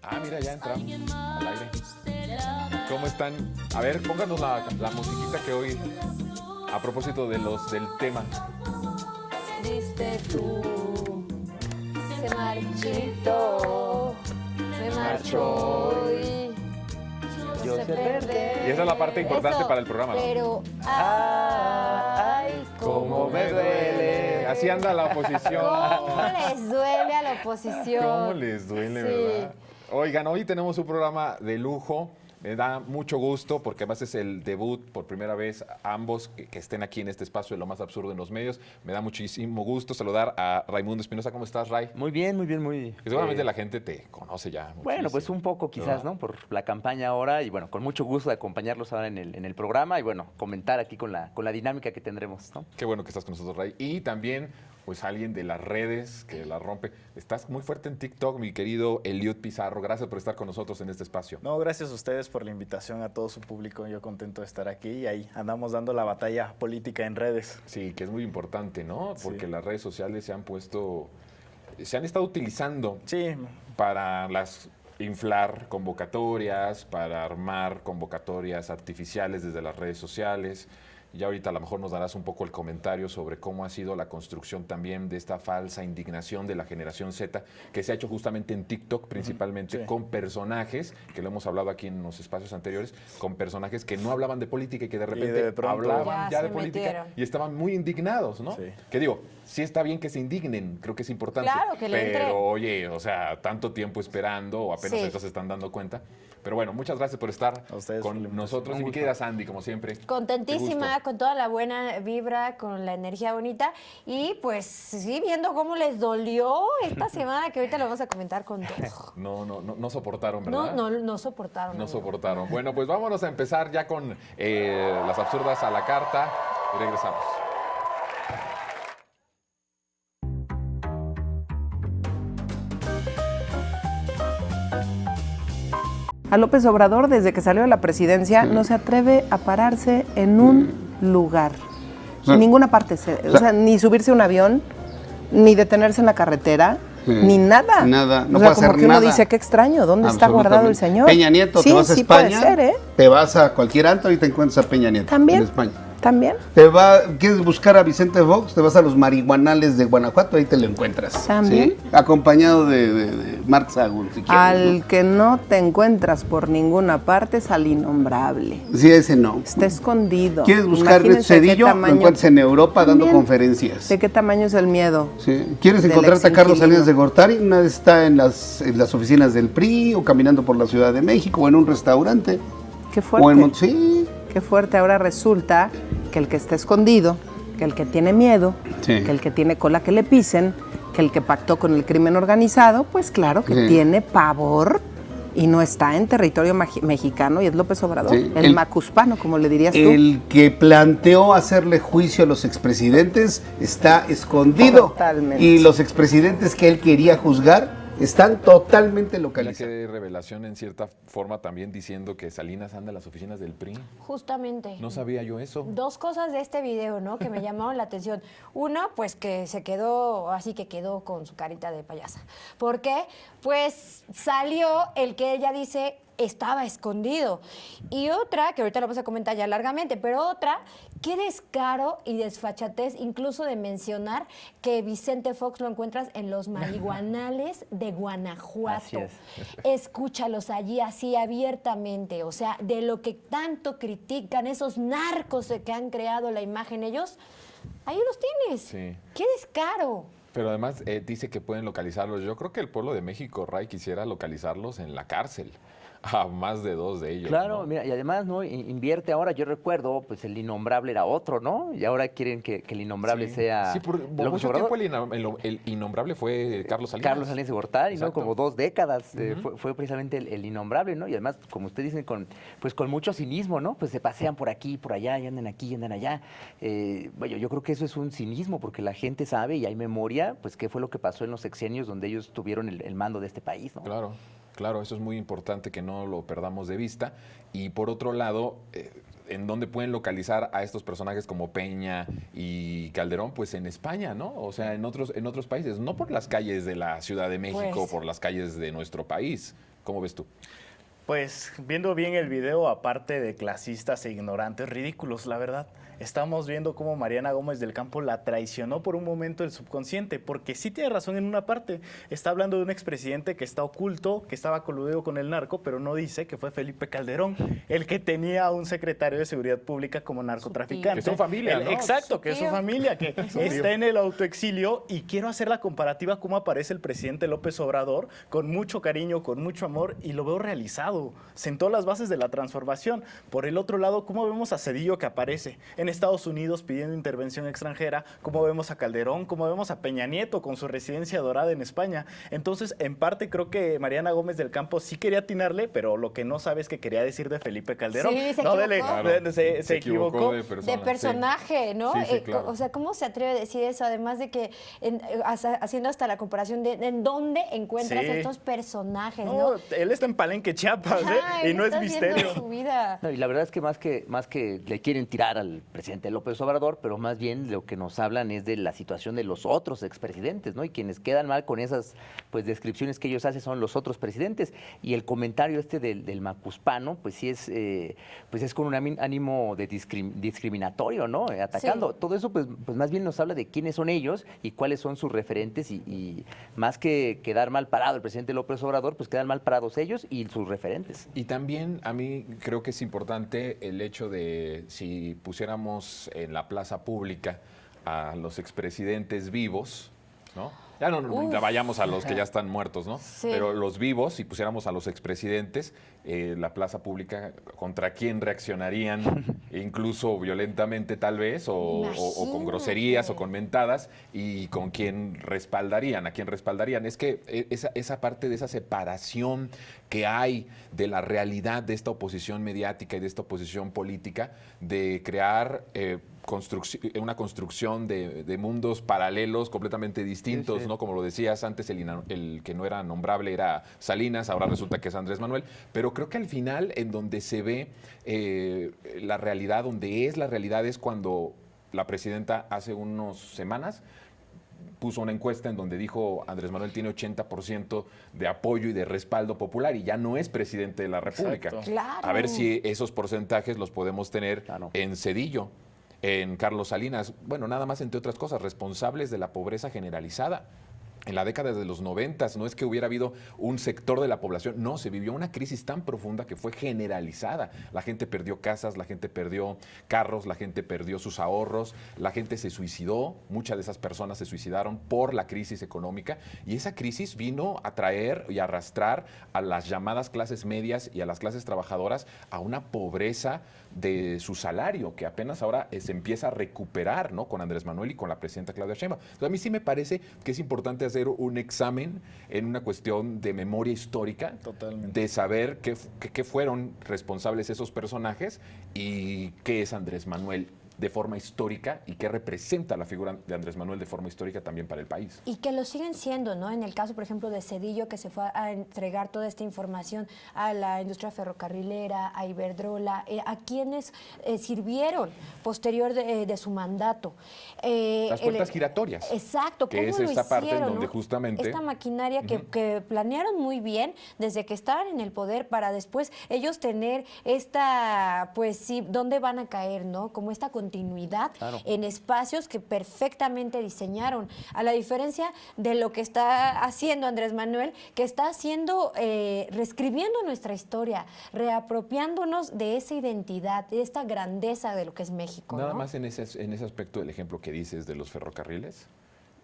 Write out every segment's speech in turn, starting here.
Ah, mira, ya entramos al aire. ¿Cómo están? A ver, pónganos la musiquita que hoy, a propósito del tema. Diste tú, se marchito, me marchó y yo sé perder. Y esa es la parte importante Eso, para el programa, ¿no? Pero, ay, cómo me duele. Así anda la oposición. ¿Cómo les duele a la oposición? ¿Cómo les duele, Sí. verdad? Oigan, hoy tenemos un programa de lujo. Me da mucho gusto porque además es el debut por primera vez ambos que estén aquí en este espacio de lo más absurdo en los medios. Me da muchísimo gusto saludar a Raimundo Espinosa. ¿Cómo estás, Ray? Muy bien, muy. Que seguramente la gente te conoce ya muchísimo. Bueno, pues un poco quizás, ¿no? Por la campaña ahora y bueno, con mucho gusto de acompañarlos ahora en el programa y bueno, comentar aquí con la dinámica que tendremos, ¿no? Qué bueno que estás con nosotros, Ray. Y también, pues alguien de las redes que la rompe. Estás muy fuerte en TikTok, mi querido Eliud Pizarro. Gracias por estar con nosotros en este espacio. No, gracias a ustedes por la invitación, a todo su público. Yo contento de estar aquí y ahí andamos dando la batalla política en redes. Sí, que es muy importante, ¿no? Porque Sí. las redes sociales se han estado utilizando Sí, para inflar convocatorias, para armar convocatorias artificiales desde las redes sociales. Ya ahorita a lo mejor nos darás un poco el comentario sobre cómo ha sido la construcción también de esta falsa indignación de la generación Z, que se ha hecho justamente en TikTok, principalmente Sí. con personajes, que lo hemos hablado aquí en los espacios anteriores, con personajes que no hablaban de política y que de repente de pronto hablaban ya de se política metieron. y estaban muy indignados, ¿no? Sí. Que digo, sí está bien que se indignen, creo que es importante. Claro, que le entre. Pero oye, o sea, tanto tiempo esperando, o apenas Sí. ahorita se están dando cuenta. Pero bueno, muchas gracias por estar A ustedes por la con invitación. nosotros. Y mi querida Sandy, como siempre. Contentísima, Qué gusto. con toda la buena vibra, con la energía bonita y pues sí, viendo cómo les dolió esta semana, que ahorita lo vamos a comentar con todo. No soportaron, ¿verdad? No soportaron. No amigo. soportaron. Bueno, pues vámonos a empezar ya con las absurdas a la carta y regresamos. A López Obrador, desde que salió de la presidencia, no se atreve a pararse en un lugar. En ninguna parte. O sea, ni subirse a un avión, ni detenerse en la carretera, ni nada. Nada, no o sea, puede como hacer que uno nada. dice, qué extraño, ¿dónde está guardado el señor? Peña Nieto, sí, te vas a sí España, puede ser, ¿eh? te vas a cualquier antro y te encuentras a Peña Nieto También. en España. También. ¿Quieres buscar a Vicente Fox? Te vas a los marihuanales de Guanajuato, ahí te lo encuentras. También. ¿sí? Acompañado de Mark Sahagún, si quieres, Al ¿no? que no te encuentras por ninguna parte es al innombrable. Sí, ese no. Está escondido. ¿Quieres buscar a Imagínense qué Cedillo? Lo tamaño- encuentras en Europa dando También. conferencias. ¿De qué tamaño es el miedo? Sí. ¿Quieres Del encontrarte a Carlos exinquilino. Salinas de Gortari? Una vez está en las oficinas del PRI, o caminando por la Ciudad de México, o en un restaurante. Qué O fuerte. en sí. Qué fuerte. Ahora resulta que el que está escondido, que el que tiene miedo, Sí. que el que tiene cola que le pisen, que el que pactó con el crimen organizado, pues claro que Sí. tiene pavor y no está en territorio mexicano y es López Obrador, Sí. el macuspano, como le dirías tú. El que planteó hacerle juicio a los expresidentes está escondido. Totalmente. Y los expresidentes que él quería juzgar están totalmente Ya localizados. que revelación en cierta forma también diciendo que Salinas anda en las oficinas del PRI. Justamente. No sabía yo eso. Dos cosas de este video, ¿no? Que me llamaron la atención. Uno, pues que se quedó, así que quedó con su carita de payasa. ¿Por qué? Pues salió el que ella dice estaba escondido. Y otra, que ahorita lo vamos a comentar ya largamente, pero otra, qué descaro y desfachatez incluso de mencionar que Vicente Fox lo encuentras en los marihuanales de Guanajuato. Así es. Escúchalos allí así abiertamente, o sea, de lo que tanto critican esos narcos que han creado la imagen ellos, ahí los tienes. Sí. ¡Qué descaro! Pero además dice que pueden localizarlos. Yo creo que el pueblo de México, Ray, quisiera localizarlos en la cárcel. A más de dos de ellos. Claro, ¿no? mira, y además, ¿no? Invierte ahora, yo recuerdo, pues el innombrable era otro, ¿no? Y ahora quieren que el innombrable Sí. sea Sí, por López mucho Obrador. tiempo el innombrable fue Carlos Salinas. Carlos Salinas de Gortari, ¿no? Exacto. Como 2 décadas fue precisamente el innombrable, ¿no? Y además, como usted dice, con mucho cinismo, ¿no? Pues se pasean por aquí, por allá, y andan aquí, y andan allá. Bueno, yo creo que eso es un cinismo, porque la gente sabe y hay memoria, pues qué fue lo que pasó en los sexenios donde ellos tuvieron el mando de este país, ¿no? Claro, eso es muy importante que no lo perdamos de vista. Y por otro lado, ¿en dónde pueden localizar a estos personajes como Peña y Calderón? Pues en España, ¿no? O sea, en otros países, no por las calles de la Ciudad de México, Pues. por las calles de nuestro país. ¿Cómo ves tú? Pues viendo bien el video, aparte de clasistas e ignorantes, ridículos, la verdad. Estamos viendo cómo Mariana Gómez del Campo la traicionó por un momento el subconsciente, porque sí tiene razón en una parte. Está hablando de un expresidente que está oculto, que estaba coludido con el narco, pero no dice que fue Felipe Calderón, el que tenía a un secretario de Seguridad Pública como narcotraficante. Que son familia, ¿no? Exacto, que es su tío. familia, que está en el autoexilio. Y quiero hacer la comparativa cómo aparece el presidente López Obrador, con mucho cariño, con mucho amor, y lo veo realizado. Sentó las bases de la transformación. Por el otro lado, ¿cómo vemos a Zedillo que aparece en Estados Unidos pidiendo intervención extranjera? ¿Cómo vemos a Calderón? ¿Cómo vemos a Peña Nieto con su residencia dorada en España? Entonces, en parte creo que Mariana Gómez del Campo sí quería atinarle, pero lo que no sabe es que quería decir de Felipe Calderón. Sí, se No, equivocó. Claro. se equivocó. de De persona, personaje, ¿no? Sí, sí, claro. O sea, ¿cómo se atreve a decir eso? Además de que haciendo hasta la comparación de en dónde encuentras Sí. estos personajes, ¿no? No, él está en Palenque, Chiapas, Ajá, y él no es está haciendo misterio. su vida. No, y la verdad es que más que le quieren tirar al presidente López Obrador, pero más bien lo que nos hablan es de la situación de los otros expresidentes, ¿no? Y quienes quedan mal con esas pues descripciones que ellos hacen son los otros presidentes. Y el comentario del macuspano, pues sí es con un ánimo de discriminatorio, ¿no? Atacando. Sí. Todo eso, pues más bien nos habla de quiénes son ellos y cuáles son sus referentes y más que quedar mal parado el presidente López Obrador, pues quedan mal parados ellos y sus referentes. Y también a mí creo que es importante el hecho de si pusiéramos en la plaza pública a los expresidentes vivos, ¿no? Ya no ya vayamos a los que ya están muertos, ¿no? Sí. Pero los vivos, si pusiéramos a los expresidentes, la plaza pública, ¿contra quién reaccionarían? Incluso violentamente tal vez, o con Imagínate. groserías o con mentadas, y con quién respaldarían, a quién respaldarían. Es que esa parte de esa separación que hay de la realidad de esta oposición mediática y de esta oposición política, de crear una construcción de mundos paralelos completamente distintos, Sí, sí. ¿no? Como lo decías antes, el que no era nombrable era Salinas, ahora resulta que es Andrés Manuel, pero creo que al final en donde se ve la realidad, donde es la realidad, es cuando la presidenta hace unas semanas puso una encuesta en donde dijo Andrés Manuel tiene 80% de apoyo y de respaldo popular y ya no es presidente de la República. Exacto. Claro. A ver si esos porcentajes los podemos tener Claro. en Zedillo, en Carlos Salinas, bueno, nada más entre otras cosas, responsables de la pobreza generalizada. En la década de los 90 no es que hubiera habido un sector de la población, no, se vivió una crisis tan profunda que fue generalizada. La gente perdió casas, la gente perdió carros, la gente perdió sus ahorros, la gente se suicidó, muchas de esas personas se suicidaron por la crisis económica y esa crisis vino a traer y arrastrar a las llamadas clases medias y a las clases trabajadoras a una pobreza de su salario que apenas ahora se empieza a recuperar, ¿no? Con Andrés Manuel y con la presidenta Claudia Sheinbaum. Entonces, a mí sí me parece que es importante hacer un examen en una cuestión de memoria histórica, Totalmente. de saber qué fueron responsables esos personajes y qué es Andrés Manuel de forma histórica y qué representa la figura de Andrés Manuel de forma histórica también para el país. Y que lo siguen siendo, ¿no? En el caso, por ejemplo, de Zedillo, que se fue a entregar toda esta información a la industria ferrocarrilera, a Iberdrola, a quienes sirvieron posterior de su mandato. Las puertas giratorias. Exacto, que ¿cómo es lo esta parte en hicieron, donde no? justamente Esta maquinaria que planearon muy bien desde que estaban en el poder para después ellos tener esta, pues sí, ¿dónde van a caer, no? Como esta continuidad Claro. en espacios que perfectamente diseñaron. A la diferencia de lo que está haciendo Andrés Manuel, que está haciendo, reescribiendo nuestra historia, reapropiándonos de esa identidad, de esta grandeza de lo que es México. Nada ¿no? más en ese aspecto del ejemplo que dices de los ferrocarriles.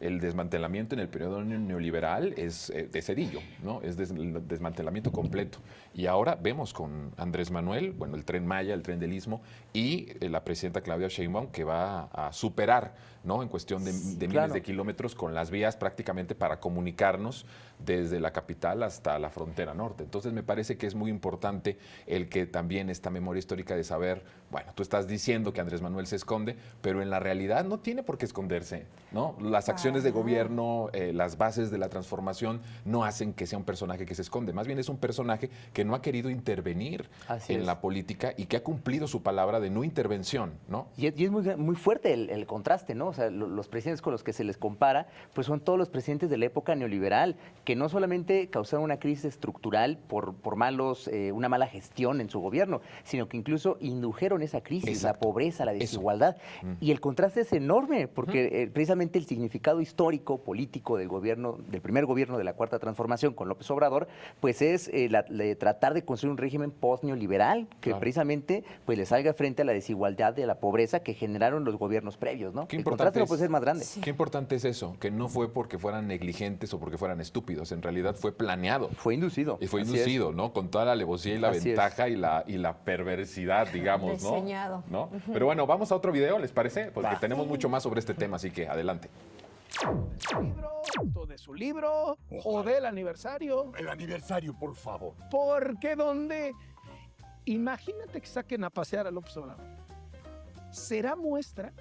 El desmantelamiento en el periodo neoliberal es de Zedillo, ¿no? Es el desmantelamiento completo. Y ahora vemos con Andrés Manuel, bueno, el Tren Maya, el Tren del Istmo, y la presidenta Claudia Sheinbaum, que va a superar, ¿no? En cuestión de miles claro. de kilómetros con las vías prácticamente para comunicarnos desde la capital hasta la frontera norte. Entonces me parece que es muy importante el que también esta memoria histórica de saber, bueno, tú estás diciendo que Andrés Manuel se esconde, pero en la realidad no tiene por qué esconderse, ¿no? Las acciones decisiones de gobierno, las bases de la transformación no hacen que sea un personaje que se esconde. Más bien es un personaje que no ha querido intervenir Así en es. la política y que ha cumplido su palabra de no intervención, ¿no? Y es muy fuerte el contraste, ¿no? O sea, los presidentes con los que se les compara, pues son todos los presidentes de la época neoliberal, que no solamente causaron una crisis estructural por una mala gestión en su gobierno, sino que incluso indujeron esa crisis, Exacto. la pobreza, la Eso. desigualdad. Y el contraste es enorme, porque precisamente el significado histórico, político del primer gobierno de la Cuarta Transformación con López Obrador, pues es tratar de construir un régimen post-neoliberal que Claro. precisamente pues le salga frente a la desigualdad de la pobreza que generaron los gobiernos previos, ¿no? Qué El importante contraste no puede ser más grande. Qué importante es eso, que no fue porque fueran negligentes o porque fueran estúpidos, en realidad fue planeado. Fue inducido. Y fue Así inducido, ¿no? Con toda la alevosía y la Así es. ventaja y la perversidad, digamos, ¿no? Diseñado. ¿No? Pero bueno, vamos a otro video, ¿les parece? Porque tenemos mucho más sobre este tema, así que adelante. De su libro o del aniversario. El aniversario, por favor. Porque donde, imagínate que saquen a pasear a López Obrador, será muestra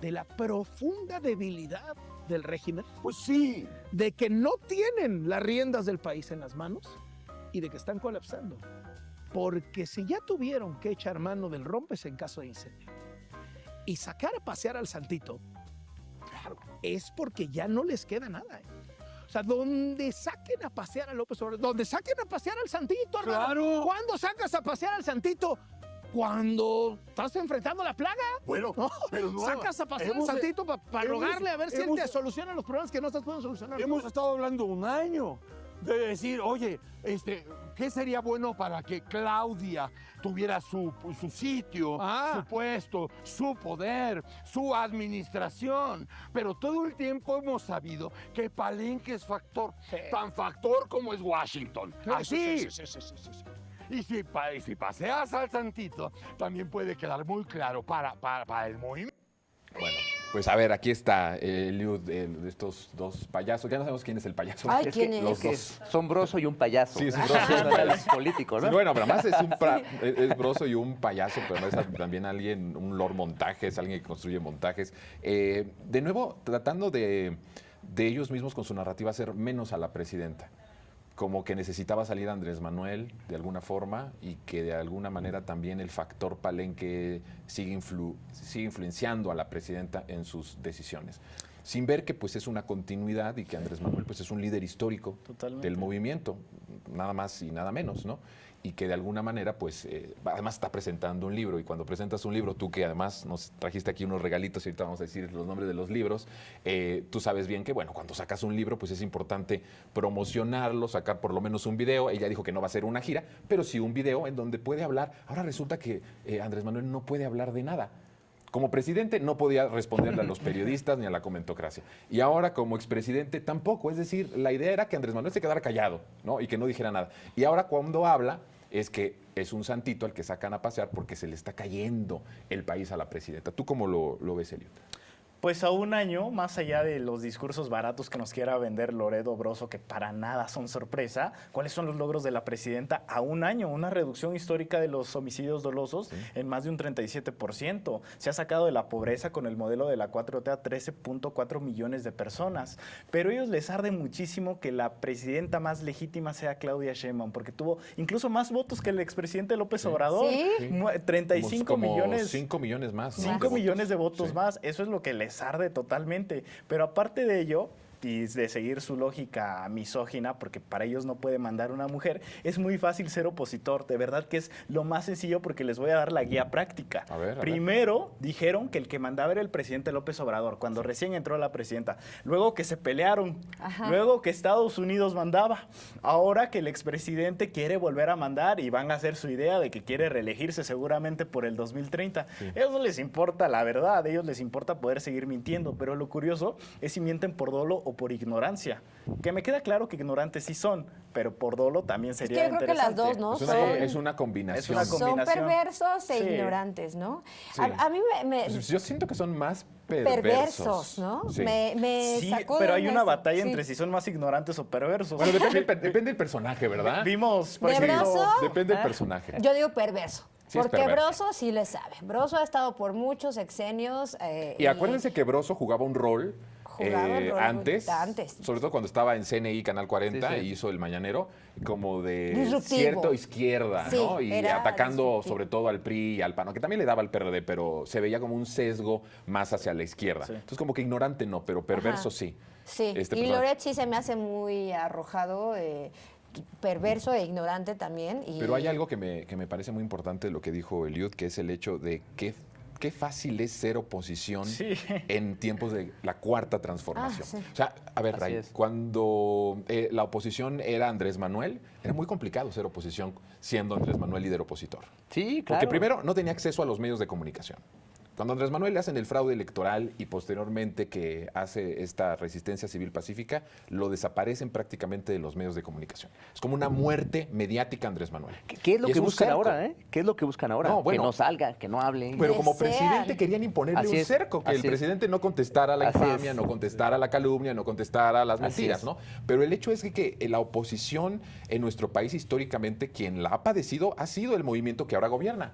de la profunda debilidad del régimen, Pues sí. de que no tienen las riendas del país en las manos y de que están colapsando. Porque si ya tuvieron que echar mano del rompes en caso de incendio y sacar a pasear al santito, es porque ya no les queda nada. O sea, donde saquen a pasear a López Obrador, donde saquen a pasear al santito, hermano. Claro. ¿Cuándo sacas a pasear al santito? Cuando estás enfrentando la plaga. Bueno, ¿No? pero no. Sacas a pasear al hemos- santito para hemos- rogarle a ver si él hemos- te soluciona los problemas que no estás pudiendo solucionar. Hemos estado hablando un año de decir, oye, ¿qué sería bueno para que Claudia tuviera su sitio, Ah. su puesto, su poder, su administración? Pero todo el tiempo hemos sabido que Palenque es factor, Sí. tan factor como es Washington. Así. Sí. Y si paseas al santito, también puede quedar muy claro para el movimiento. Bueno, pues a ver, aquí está Eliud, de estos dos payasos. Ya no sabemos quién es el payaso. Ay, Es ¿quién que, es? es que es Son Broso y un payaso. Sí, es Broso y un Un análisis político, ¿no? Sí, bueno, pero además es broso y un payaso, pero es también alguien, un lord montajes, alguien que construye montajes. De nuevo, tratando de ellos mismos con su narrativa hacer menos a la presidenta. Como que necesitaba salir Andrés Manuel de alguna forma y que de alguna manera también el factor Palenque sigue influenciando a la presidenta en sus decisiones. Sin ver que pues es una continuidad y que Andrés Manuel pues es un líder histórico Totalmente. del movimiento, nada más y nada menos, ¿no? Y que de alguna manera pues además está presentando un libro y cuando presentas un libro, tú que además nos trajiste aquí unos regalitos y ahorita vamos a decir los nombres de los libros, tú sabes bien que bueno, cuando sacas un libro pues es importante promocionarlo, sacar por lo menos un video. Ella dijo que no va a ser una gira, pero sí un video en donde puede hablar. Ahora resulta que Andrés Manuel no puede hablar de nada. Como presidente no podía responderle a los periodistas ni a la comentocracia. Y ahora como expresidente tampoco. Es decir, la idea era que Andrés Manuel se quedara callado, ¿no? Y que no dijera nada. Y ahora cuando habla es que es un santito al que sacan a pasear porque se le está cayendo el país a la presidenta. ¿Tú cómo lo ves, Eliud? Pues a un año, más allá de los discursos baratos que nos quiera vender Loredo Broso, que para nada son sorpresa, ¿cuáles son los logros de la presidenta? A un año, una reducción histórica de los homicidios dolosos en más de un 37%. Se ha sacado de la pobreza con el modelo de la 4T a 13.4 millones de personas. Pero a ellos les arde muchísimo que la presidenta más legítima sea Claudia Sheinbaum, porque tuvo incluso más votos que el expresidente López Obrador. ¿Sí? 35 como millones. 5 millones más. 5 millones de votos Sí. más, eso es lo que les arde totalmente. Pero aparte de ello, y de seguir su lógica misógina, porque para ellos no puede mandar una mujer, es muy fácil ser opositor. De verdad que es lo más sencillo porque les voy a dar la guía práctica. A ver. Primero, dijeron que el que mandaba era el presidente López Obrador, cuando recién entró la presidenta. Luego que se pelearon. Ajá. Luego que Estados Unidos mandaba. Ahora que el expresidente quiere volver a mandar y van a hacer su idea de que quiere reelegirse seguramente por el 2030. A ellos no les importa la verdad, a ellos les importa poder seguir mintiendo. Pero lo curioso es si mienten por dolo o por ignorancia. Que me queda claro que ignorantes sí son, pero por dolo también Es que sería yo creo que las interesante. dos, ¿no? Es una combinación. Es una Son combinación. perversos e Sí. ignorantes, ¿no? Sí. A mí me Pues yo siento que son más perversos. perversos, ¿no? Sí. Me Sí, sacó pero de hay onda una eso. batalla Sí. entre si son más ignorantes o perversos. Bueno, depende del personaje, ¿verdad? Vimos, por ¿De ejemplo, Broso? Depende del personaje. Yo digo perverso. Sí, es Porque perverso. Broso sí le sabe. Broso ha estado por muchos sexenios. Y acuérdense que Broso jugaba un rol, Jugaba un rol antes, antes. sobre todo cuando estaba en CNI Canal 40 Sí, sí. y hizo El Mañanero, como de Disruptivo. cierto izquierda, Sí, ¿no? Y era atacando disruptivo. sobre todo al PRI y al PAN, que también le daba al PRD, pero se veía como un sesgo más hacia la izquierda. Sí. Entonces como que ignorante no, pero perverso Ajá. sí. Sí, Este y personaje. Loret sí se me hace muy arrojado, perverso e ignorante también. Y Pero hay algo que me parece muy importante de lo que dijo Eliud, que es el hecho de qué fácil es ser oposición Sí. en tiempos de la cuarta transformación. Ah, sí. O sea, a ver, Así Ray, es. cuando la oposición era Andrés Manuel, era muy complicado ser oposición siendo Andrés Manuel líder opositor. Sí, claro. Porque primero no tenía acceso a los medios de comunicación. Cuando Andrés Manuel le hacen el fraude electoral y posteriormente que hace esta resistencia civil pacífica, lo desaparecen prácticamente de los medios de comunicación. Es como una muerte mediática Andrés Manuel. ¿Qué es lo Y que un buscan cerco. ahora, eh? ¿Qué es lo que buscan ahora? No, bueno. Que no salga, que no hable. Pero como Desean. presidente querían imponerle Así un es, cerco, que el así es. presidente no contestara la Así infamia, es. no contestara la calumnia, no contestara las Así mentiras, es. ¿no? Pero el hecho es que la oposición en nuestro país históricamente, quien la ha padecido, ha sido el movimiento que ahora gobierna.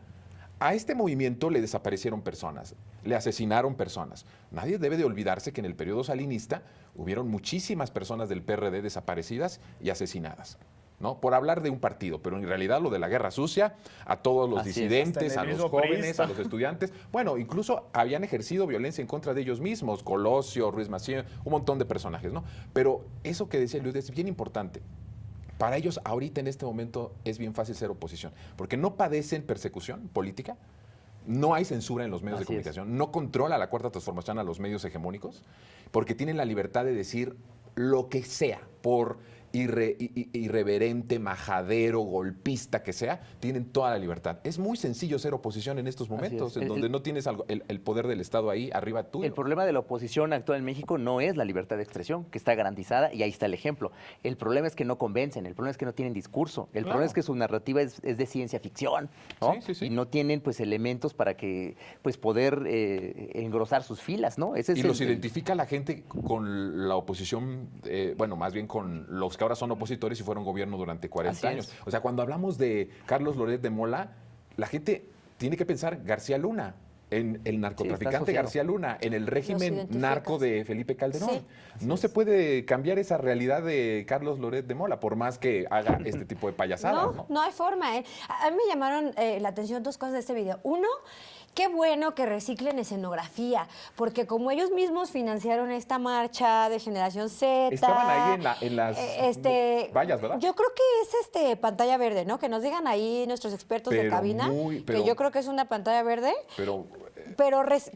A este movimiento le desaparecieron personas, le asesinaron personas. Nadie debe de olvidarse que en el periodo salinista hubieron muchísimas personas del PRD desaparecidas y asesinadas, ¿no? Por hablar de un partido, pero en realidad lo de la guerra sucia, a todos los Así es. disidentes, Hasta a en el los mismo jóvenes, priista. a los estudiantes. Bueno, incluso habían ejercido violencia en contra de ellos mismos, Colosio, Ruiz Massieu, un montón de personajes, ¿no? Pero eso que decía Luis es bien importante. Para ellos, ahorita en este momento, es bien fácil ser oposición, porque no padecen persecución política, no hay censura en los medios de Así es. comunicación, no controla la cuarta transformación a los medios hegemónicos, porque tienen la libertad de decir lo que sea, por irreverente, majadero, golpista que sea, tienen toda la libertad. Es muy sencillo ser oposición en estos momentos, es. en donde no tienes el poder del Estado ahí arriba tuyo. El problema de la oposición actual en México no es la libertad de expresión, que está garantizada, y ahí está el ejemplo. El problema es que no convencen, el problema es que no tienen discurso, el problema es que su narrativa es de ciencia ficción, ¿no? Sí, sí, sí. Y no tienen pues elementos para que pues poder engrosar sus filas, ¿no? Ese es Y los el- identifica la gente con la oposición, bueno, más bien con los que ahora son opositores y fueron gobierno durante 40 Así años. es. O sea, cuando hablamos de Carlos Loret de Mola, la gente tiene que pensar García Luna, en el narcotraficante asociado. García Luna, en el régimen identificas. narco de Felipe Calderón. Sí. No se puede cambiar esa realidad de Carlos Loret de Mola, por más que haga este tipo de payasadas, No, ¿no? no hay forma, ¿eh? A mí me llamaron la atención dos cosas de este video. Uno, qué bueno que reciclen escenografía, porque como ellos mismos financiaron esta marcha de Generación Z. Estaban ahí en las vallas, ¿verdad? Yo creo que es pantalla verde, ¿no? Que nos digan ahí nuestros expertos de Pero cabina, muy- que pero- yo creo que es una pantalla verde. Pero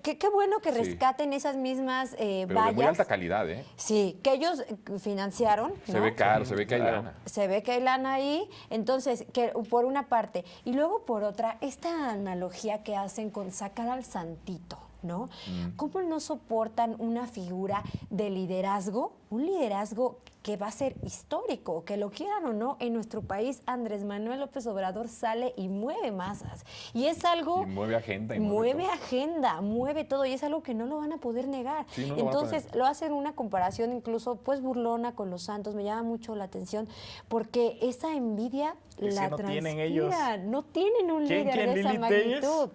Qué bueno que Sí. rescaten esas mismas de muy vallas. alta calidad, ¿eh? Sí, que ellos financiaron. Se ¿no? ve caro, se ve que hay Claro. lana. Se ve que hay lana ahí, entonces, que por una parte. Y luego por otra, esta analogía que hacen con sacar al santito, ¿no? ¿Cómo no soportan una figura de liderazgo? Un liderazgo que va a ser histórico, que lo quieran o no, en nuestro país Andrés Manuel López Obrador sale y mueve masas. Y es algo... Y mueve agenda. Y Mueve todo. agenda, mueve todo y es algo que no lo van a poder negar. Sí, no lo van a Entonces poder. lo hacen una comparación incluso pues burlona con los santos, me llama mucho la atención porque esa envidia Es que la no tienen transpiran, ellos. no tienen un ¿Quién, líder de esa Lili Telles? magnitud.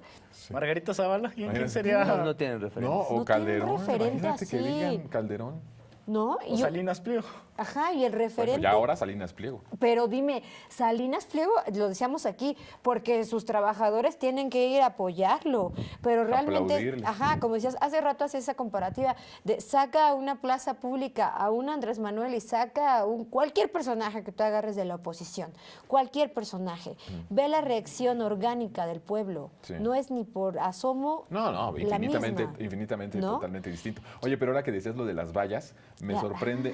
Margarita Zavala, ¿quién Imagínate. sería? No tienen referencia. No, o No tiene Calderón. un referente Imagínate que así. digan Calderón. ¿No? O Salinas Pliego. Ajá, y el Bueno, referente. ya ahora Salinas Pliego. Pero dime, Salinas Pliego, lo decíamos aquí, porque sus trabajadores tienen que ir a apoyarlo, pero realmente, Aplaudirle. ajá, como decías, hace rato hace esa comparativa de saca a una plaza pública a un Andrés Manuel y saca a cualquier personaje que tú agarres de la oposición, cualquier personaje, ve la reacción orgánica del pueblo, Sí. no es ni por asomo No, la infinitamente, misma, infinitamente ¿no? totalmente distinto. Oye, pero ahora que decías lo de las vallas, me Ya, sorprende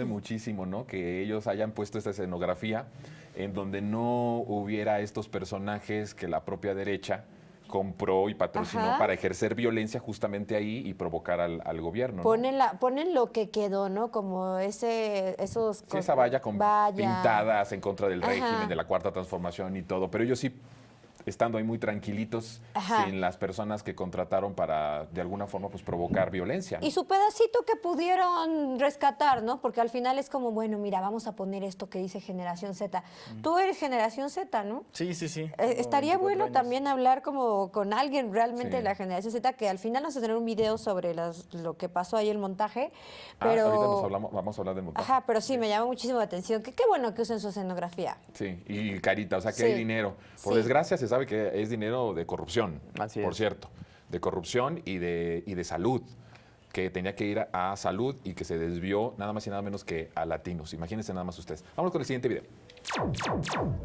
sí. muchísimo, ¿no? Que ellos hayan puesto esta escenografía en donde no hubiera estos personajes que la propia derecha compró y patrocinó Ajá. para ejercer violencia justamente ahí y provocar al gobierno, ¿no? Ponen lo que quedó, ¿no? Como esos... Sí, esa valla con valla. pintadas en contra del Ajá. régimen, de la cuarta transformación y todo, pero ellos sí estando ahí muy tranquilitos, Ajá. sin las personas que contrataron para, de alguna forma, pues provocar violencia, ¿no? Y su pedacito que pudieron rescatar, ¿no? Porque al final es como, bueno, mira, vamos a poner esto que dice Generación Z. Tú eres Generación Z, ¿no? Sí, sí, sí. Estaría 24 bueno años. también hablar como con alguien realmente Sí. de la Generación Z, que al final vamos a tener un video sobre lo que pasó ahí, el montaje, Ah, pero... ahorita vamos a hablar del montaje. Ajá, pero sí, me llama muchísimo la atención. Qué bueno que usen su escenografía. Sí, y carita, o sea que Sí. hay dinero. Por Sí. desgracia se sabe que es dinero de corrupción, Así por es. cierto, de corrupción y de salud, que tenía que ir a salud y que se desvió nada más y nada menos que a latinos. Imagínense nada más ustedes. Vamos con el siguiente video.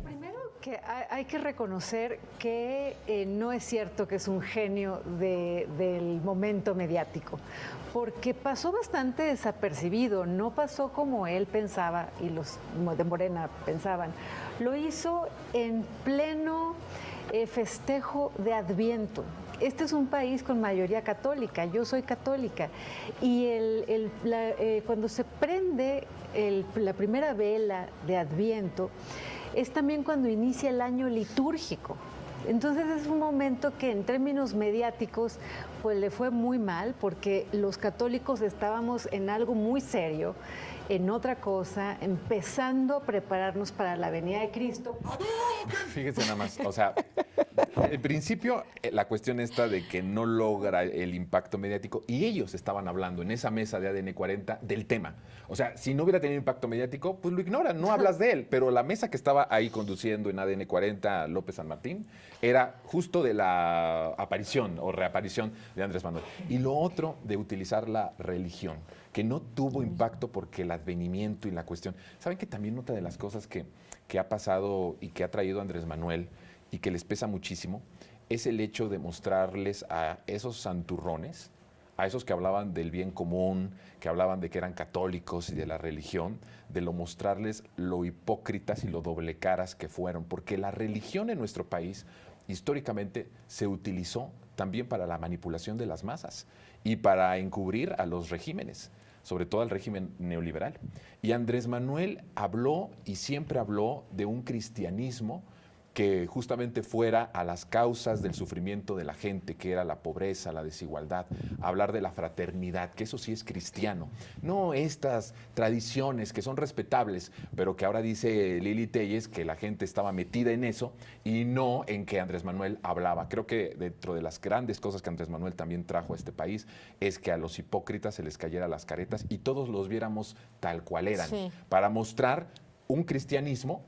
Primero que hay que reconocer que no es cierto que es un genio del momento mediático, porque pasó bastante desapercibido, no pasó como él pensaba y los de Morena pensaban. Lo hizo en pleno festejo de Adviento. Este es un país con mayoría católica, yo soy católica, y cuando se prende la primera vela de Adviento, es también cuando inicia el año litúrgico. Entonces es un momento que en términos mediáticos pues le fue muy mal, porque los católicos estábamos en algo muy serio, en otra cosa, empezando a prepararnos para la venida de Cristo. Fíjense nada más, o sea, en principio la cuestión esta de que no logra el impacto mediático y ellos estaban hablando en esa mesa de ADN 40 del tema. O sea, si no hubiera tenido impacto mediático, pues lo ignoran, no hablas de él. Pero la mesa que estaba ahí conduciendo en ADN 40 López San Martín era justo de la aparición o reaparición de Andrés Manuel. Y lo otro de utilizar la religión, que no tuvo impacto porque el advenimiento y la cuestión. ¿Saben que también otra de las cosas que ha pasado y que ha traído Andrés Manuel y que les pesa muchísimo es el hecho de mostrarles a esos santurrones, a esos que hablaban del bien común, que hablaban de que eran católicos y de la religión, de lo mostrarles lo hipócritas y lo doble caras que fueron, porque la religión en nuestro país históricamente se utilizó también para la manipulación de las masas y para encubrir a los regímenes, sobre todo al régimen neoliberal. Y Andrés Manuel habló y siempre habló de un cristianismo que justamente fuera a las causas del sufrimiento de la gente, que era la pobreza, la desigualdad, hablar de la fraternidad, que eso sí es cristiano. No estas tradiciones que son respetables, pero que ahora dice Lili Téllez que la gente estaba metida en eso y no en que Andrés Manuel hablaba. Creo que dentro de las grandes cosas que Andrés Manuel también trajo a este país es que a los hipócritas se les cayera las caretas y todos los viéramos tal cual eran, Sí. para mostrar un cristianismo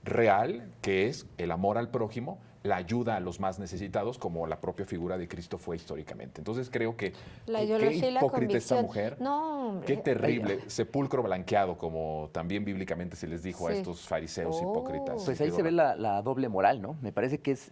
real, que es el amor al prójimo, la ayuda a los más necesitados, como la propia figura de Cristo fue históricamente. Entonces creo que La qué ideología y la hipócrita esta convicción. mujer, No, hombre. qué terrible, sepulcro blanqueado, como también bíblicamente se les dijo a Sí. estos fariseos Oh. hipócritas. Pues ahí Qué se ve horror. la doble moral, ¿no? Me parece que es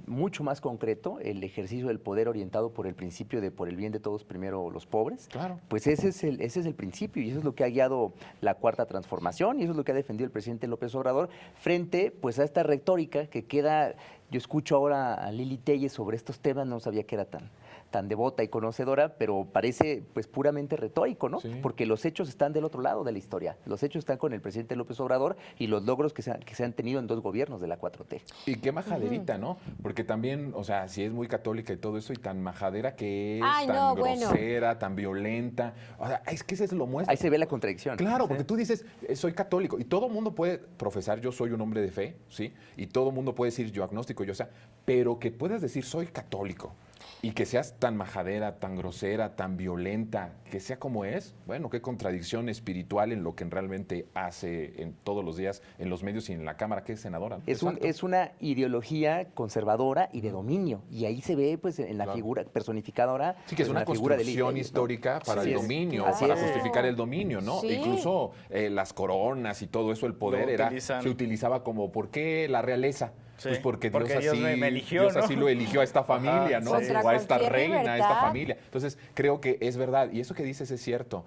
mucho más concreto el ejercicio del poder orientado por el principio de por el bien de todos, primero los pobres. Claro. Pues ese es el principio y eso es lo que ha guiado la Cuarta Transformación y eso es lo que ha defendido el presidente López Obrador frente pues a esta retórica que queda. Yo escucho ahora a Lili Téllez sobre estos temas, no sabía que era tan devota y conocedora, pero parece pues puramente retórico, ¿no? Sí. Porque los hechos están del otro lado de la historia. Los hechos están con el presidente López Obrador y los logros que se han tenido en 2 gobiernos de la 4T. Y qué majaderita, ¿no? Porque también, o sea, si es muy católica y todo eso, y tan majadera que es, Ay, tan no, bueno. grosera, tan violenta. O sea, es que ese es lo muestra. Ahí se ve la contradicción. Claro, Sí. porque tú dices, soy católico, y todo mundo puede profesar, yo soy un hombre de fe, ¿sí? Y todo mundo puede decir, yo agnóstico, yo sea, pero que puedas decir, soy católico, y que seas tan majadera, tan grosera, tan violenta, que sea como es, bueno, qué contradicción espiritual en lo que realmente hace en todos los días en los medios y en la Cámara, que es senadora. Exacto. Es una ideología conservadora y de dominio. Y ahí se ve pues en la Claro. figura personificadora. Sí, que es pues, una la figura de construcción Lili, ¿no? histórica para Así el es. dominio, Así para es. justificar el dominio, ¿no? Sí. Incluso las coronas y todo eso, el poder se utilizaba como, ¿por qué la realeza? Sí, Pues porque porque Dios, Dios así, me eligió, Dios ¿no? así lo eligió a esta familia, ¿no? Contra O a esta cualquier reina, a esta libertad. familia. Entonces, creo que es verdad. Y eso que dices es cierto.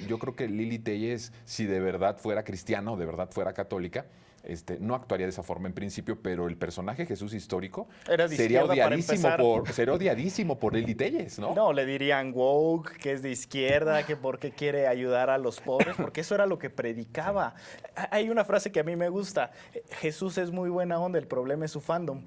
Yo creo que Lili Téllez, si de verdad fuera cristiana o de verdad fuera católica, no actuaría de esa forma en principio, pero el personaje Jesús histórico Era de sería izquierda para odiadísimo empezar. sería odiadísimo por Lili Telles, ¿no? No, le dirían woke, que es de izquierda, que porque quiere ayudar a los pobres, porque eso era lo que predicaba. Hay una frase que a mí me gusta, Jesús es muy buena onda, el problema es su fandom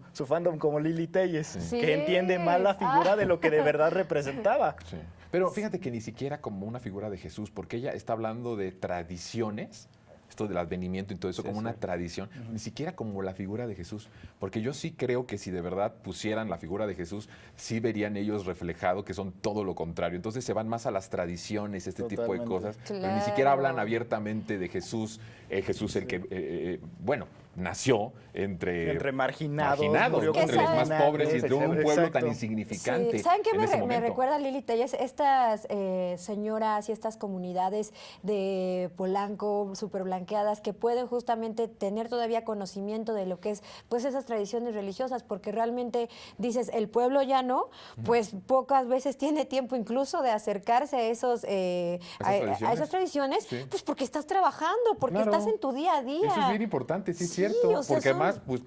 como Lili Telles, Sí. que entiende mal la figura de lo que de verdad representaba. Sí. Pero fíjate que ni siquiera como una figura de Jesús, porque ella está hablando de tradiciones, esto del advenimiento y todo eso, como una tradición, ni siquiera como la figura de Jesús, porque yo sí creo que si de verdad pusieran la figura de Jesús, sí verían ellos reflejado que son todo lo contrario. Entonces se van más a las tradiciones, este tipo de Totalmente. cosas, pero ni Claro. siquiera hablan abiertamente de Jesús, Jesús el que, bueno, nació entre Marginados, murió ¿no? con entre los más criminales. pobres y entre un pueblo tan Exacto. insignificante. Sí. ¿Saben qué en ese me momento? recuerda Lili Telles? Estas señoras y estas comunidades de Polanco súper blanqueadas que pueden justamente tener todavía conocimiento de lo que es pues esas tradiciones religiosas, porque realmente dices, el pueblo ya no, pues pocas veces tiene tiempo incluso de acercarse a a esas tradiciones, Sí. pues porque estás trabajando, porque Claro. estás en tu día a día. Eso es bien importante, sí, es Sí, cierto. o sea, porque son- además, pues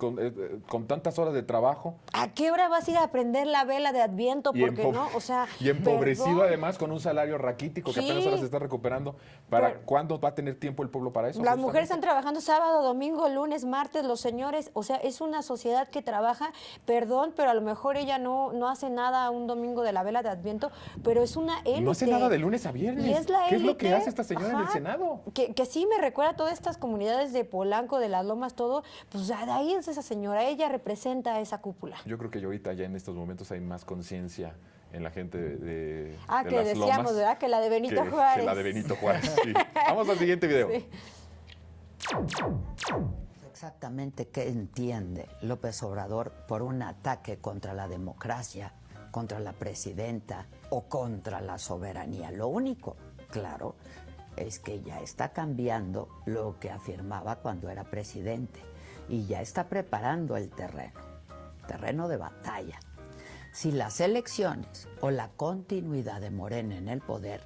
con tantas horas de trabajo ¿A qué hora vas a ir a aprender la vela de Adviento? Porque no, o sea, y empobrecido perdón. además con un salario raquítico que apenas Sí. ahora se está recuperando. ¿Para Pero- cuándo va a tener tiempo el pueblo para eso? Las mujeres están justamente? trabajando sábado, domingo, lunes, martes, los señores, o sea, es una sociedad que trabaja, perdón, pero a lo mejor ella no hace nada un domingo de la vela de Adviento, pero es una élite. No hace nada de lunes a viernes. Y es la ¿Qué es lo que élite, hace esta señora en el ajá, Senado? Que sí me recuerda a todas estas comunidades de Polanco, de las Lomas, todo, pues de ahí es esa señora, ella representa esa cúpula. Yo creo que ahorita ya en estos momentos hay más conciencia en la gente de Que las decíamos, lomas ¿verdad? Que la de Benito que Juárez. la de Benito Juárez. Sí. Vamos al siguiente video. Sí. Exactamente qué entiende López Obrador por un ataque contra la democracia, contra la presidenta o contra la soberanía. Lo único, claro, es que ya está cambiando lo que afirmaba cuando era presidente y ya está preparando el terreno de batalla. Si las elecciones o la continuidad de Morena en el poder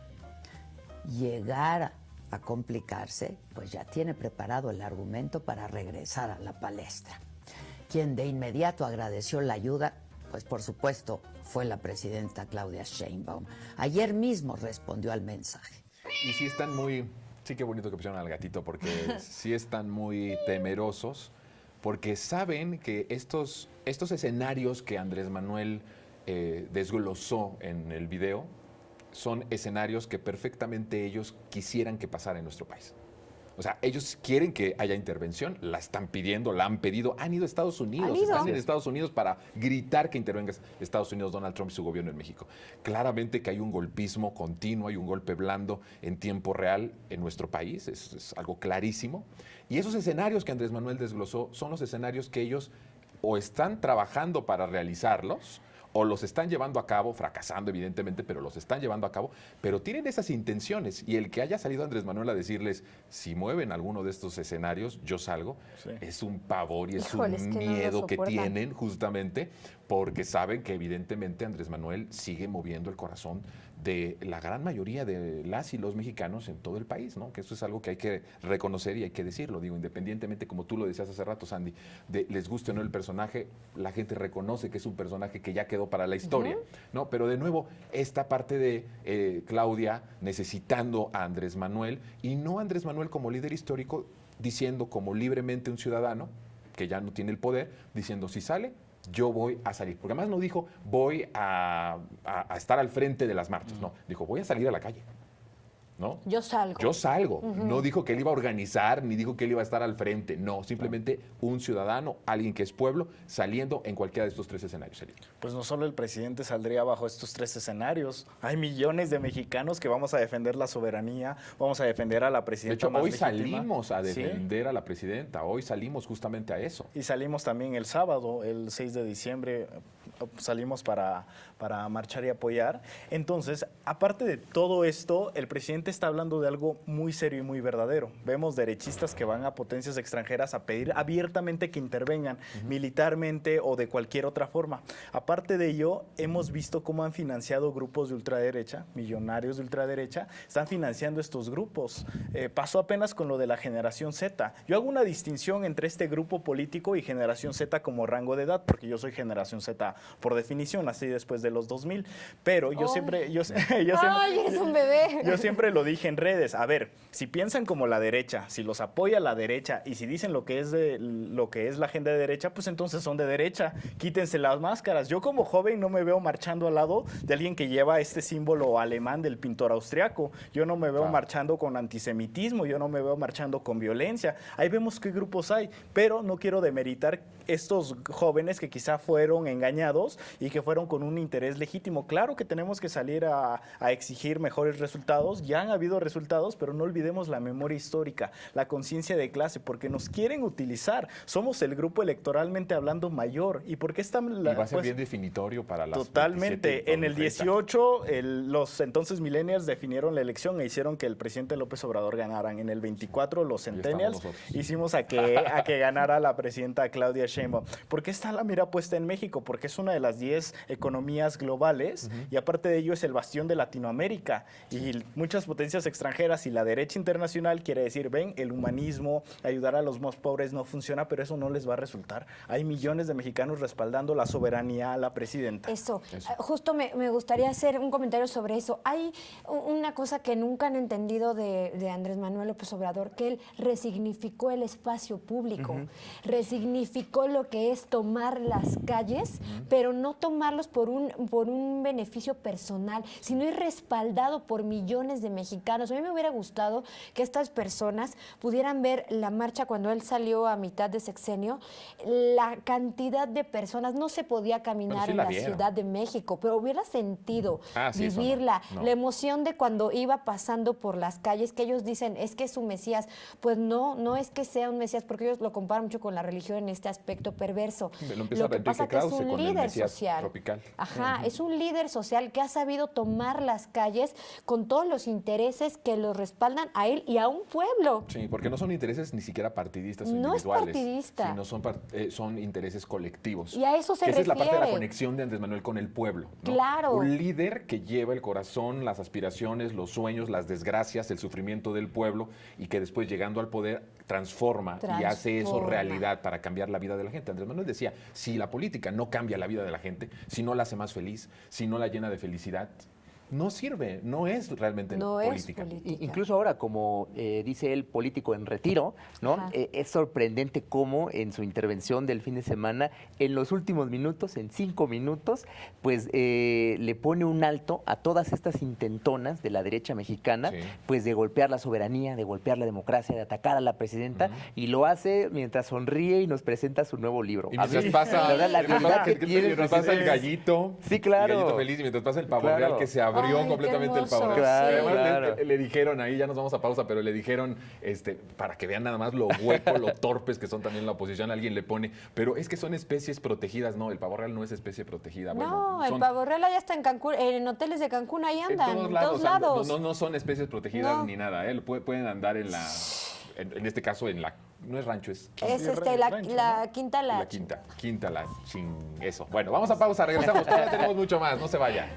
llegara a complicarse, pues ya tiene preparado el argumento para regresar a la palestra. Quien de inmediato agradeció la ayuda, pues por supuesto, fue la presidenta Claudia Sheinbaum. Ayer mismo respondió al mensaje. Y sí están muy, sí qué bonito que pusieron al gatito, porque sí están muy temerosos, porque saben que estos escenarios que Andrés Manuel desglosó en el video son escenarios que perfectamente ellos quisieran que pasara en nuestro país. O sea, ellos quieren que haya intervención, la están pidiendo, la han pedido, han ido a Estados Unidos, Han ido. están en Estados Unidos para gritar que intervenga Estados Unidos, Donald Trump y su gobierno en México. Claramente que hay un golpismo continuo, hay un golpe blando en tiempo real en nuestro país, es algo clarísimo. Y esos escenarios que Andrés Manuel desglosó son los escenarios que ellos o están trabajando para realizarlos, o los están llevando a cabo, fracasando evidentemente, pero los están llevando a cabo, pero tienen esas intenciones. Y el que haya salido Andrés Manuel a decirles, si mueven alguno de estos escenarios, yo salgo, Sí. es un pavor y es Híjole, un es que no lo miedo que soportan. tienen justamente porque saben que evidentemente Andrés Manuel sigue moviendo el corazón de la gran mayoría de las y los mexicanos en todo el país, ¿no? Que eso es algo que hay que reconocer y hay que decirlo, digo, independientemente, como tú lo decías hace rato, Sandy, de les guste o no el personaje, la gente reconoce que es un personaje que ya quedó para la historia, ¿no? Pero de nuevo, esta parte de Claudia necesitando a Andrés Manuel y no a Andrés Manuel como líder histórico, diciendo como libremente un ciudadano que ya no tiene el poder, diciendo si sale, yo voy a salir. Porque además no dijo voy a estar al frente de las marchas, no, dijo voy a salir a la calle, ¿no? Yo salgo. Yo salgo. No dijo que él iba a organizar, ni dijo que él iba a estar al frente. No, simplemente un ciudadano, alguien que es pueblo, saliendo en cualquiera de estos tres escenarios. Elio. Pues no solo el presidente saldría bajo estos tres escenarios. Hay millones de mexicanos que vamos a defender la soberanía, vamos a defender a la De presidenta hecho, más hoy legítima. salimos a Sí. defender a la presidenta. Hoy salimos justamente a eso. Y salimos también el sábado, el 6 de diciembre, salimos para marchar y apoyar. Entonces, aparte de todo esto, el presidente está hablando de algo muy serio y muy verdadero. Vemos derechistas que van a potencias extranjeras a pedir abiertamente que intervengan militarmente o de cualquier otra forma. Aparte de ello, hemos visto cómo han financiado grupos de ultraderecha, millonarios de ultraderecha, están financiando estos grupos. Pasó apenas con lo de la generación Z. Yo hago una distinción entre este grupo político y generación Z como rango de edad, porque yo soy generación Z por definición, nací después de los 2000, pero yo siempre... ¡Ay, eres un bebé! Yo siempre lo dije en redes. A ver, si piensan como la derecha, si los apoya la derecha y si dicen lo que es la agenda de derecha, pues entonces son de derecha. Quítense las máscaras. Yo como joven no me veo marchando al lado de alguien que lleva este símbolo alemán del pintor austriaco. Yo no me veo marchando con antisemitismo, yo no me veo marchando con violencia. Ahí vemos qué grupos hay, pero no quiero demeritar estos jóvenes que quizá fueron engañados y que fueron con un interés legítimo. Claro que tenemos que salir a exigir mejores resultados. Ya han habido resultados, pero no olvidemos la memoria histórica, la conciencia de clase, porque nos quieren utilizar. Somos el grupo electoralmente hablando mayor. ¿Y por qué están? Y va a ser bien definitorio para las totalmente. 27, En el 18, los entonces millennials definieron la elección e hicieron que el presidente López Obrador ganaran. En el 24, los centennials hicimos a que ganara la presidenta Claudia Sheinbaum. ¿Por qué está la mira puesta en México? Porque es una de las 10 economías globales y aparte de ello es el bastión de Latinoamérica. Y muchas potencias extranjeras y la derecha internacional quiere decir, ven, el humanismo, ayudar a los más pobres no funciona, pero eso no les va a resultar. Hay millones de mexicanos respaldando la soberanía a la presidenta. Eso. Justo me gustaría hacer un comentario sobre eso. Hay una cosa que nunca han entendido de Andrés Manuel López Obrador, que él resignificó el espacio público, resignificó lo que es tomar las calles, pero no tomarlos por un beneficio personal, sino ir respaldado por millones de mexicanos. A mí me hubiera gustado que estas personas pudieran ver la marcha cuando él salió a mitad de sexenio, la cantidad de personas, no se podía caminar en la Ciudad de México, pero hubiera sentido vivirla, la emoción de cuando iba pasando por las calles, que ellos dicen, es que es un Mesías. Pues no es que sea un Mesías, porque ellos lo comparan mucho con la religión en este aspecto perverso. Lo que pasa es que es un líder social. Tropical. Es un líder social que ha sabido tomar las calles con todos los intereses que lo respaldan a él y a un pueblo. Sí, porque no son intereses ni siquiera partidistas o individuales. No es partidista. Sino son intereses colectivos. Y a eso se refiere. Esa es la parte de la conexión de Andrés Manuel con el pueblo, ¿no? Claro. Un líder que lleva el corazón, las aspiraciones, los sueños, las desgracias, el sufrimiento del pueblo y que después llegando al poder transforma y hace eso realidad para cambiar la vida de la gente. Andrés Manuel decía, si la política no cambia la vida de la gente, si no la hace más feliz, si no la llena de felicidad, no sirve, no es realmente política. Incluso ahora, como dice él, político en retiro, ¿no? Es sorprendente cómo en su intervención del fin de semana, en los últimos minutos, en 5 minutos, pues le pone un alto a todas estas intentonas de la derecha mexicana, pues de golpear la soberanía, de golpear la democracia, de atacar a la presidenta, y lo hace mientras sonríe y nos presenta su nuevo libro. Y mientras pasa el gallito, sí, claro, el gallito feliz, y mientras pasa el pavo real que se abrió completamente el pavo real. Claro. Le dijeron ahí, ya nos vamos a pausa, pero le dijeron, para que vean nada más lo hueco, lo torpes que son también la oposición, alguien le pone, pero es que son especies protegidas. No, el pavo real no es especie protegida. No, el pavo real allá está en Cancún, en hoteles de Cancún, ahí andan, en todos lados. No son especies protegidas ni nada, pueden andar en este caso no es rancho, es la Quinta La. La Quinta La, eso. Bueno, vamos a pausa, regresamos, todavía tenemos mucho más, no se vaya.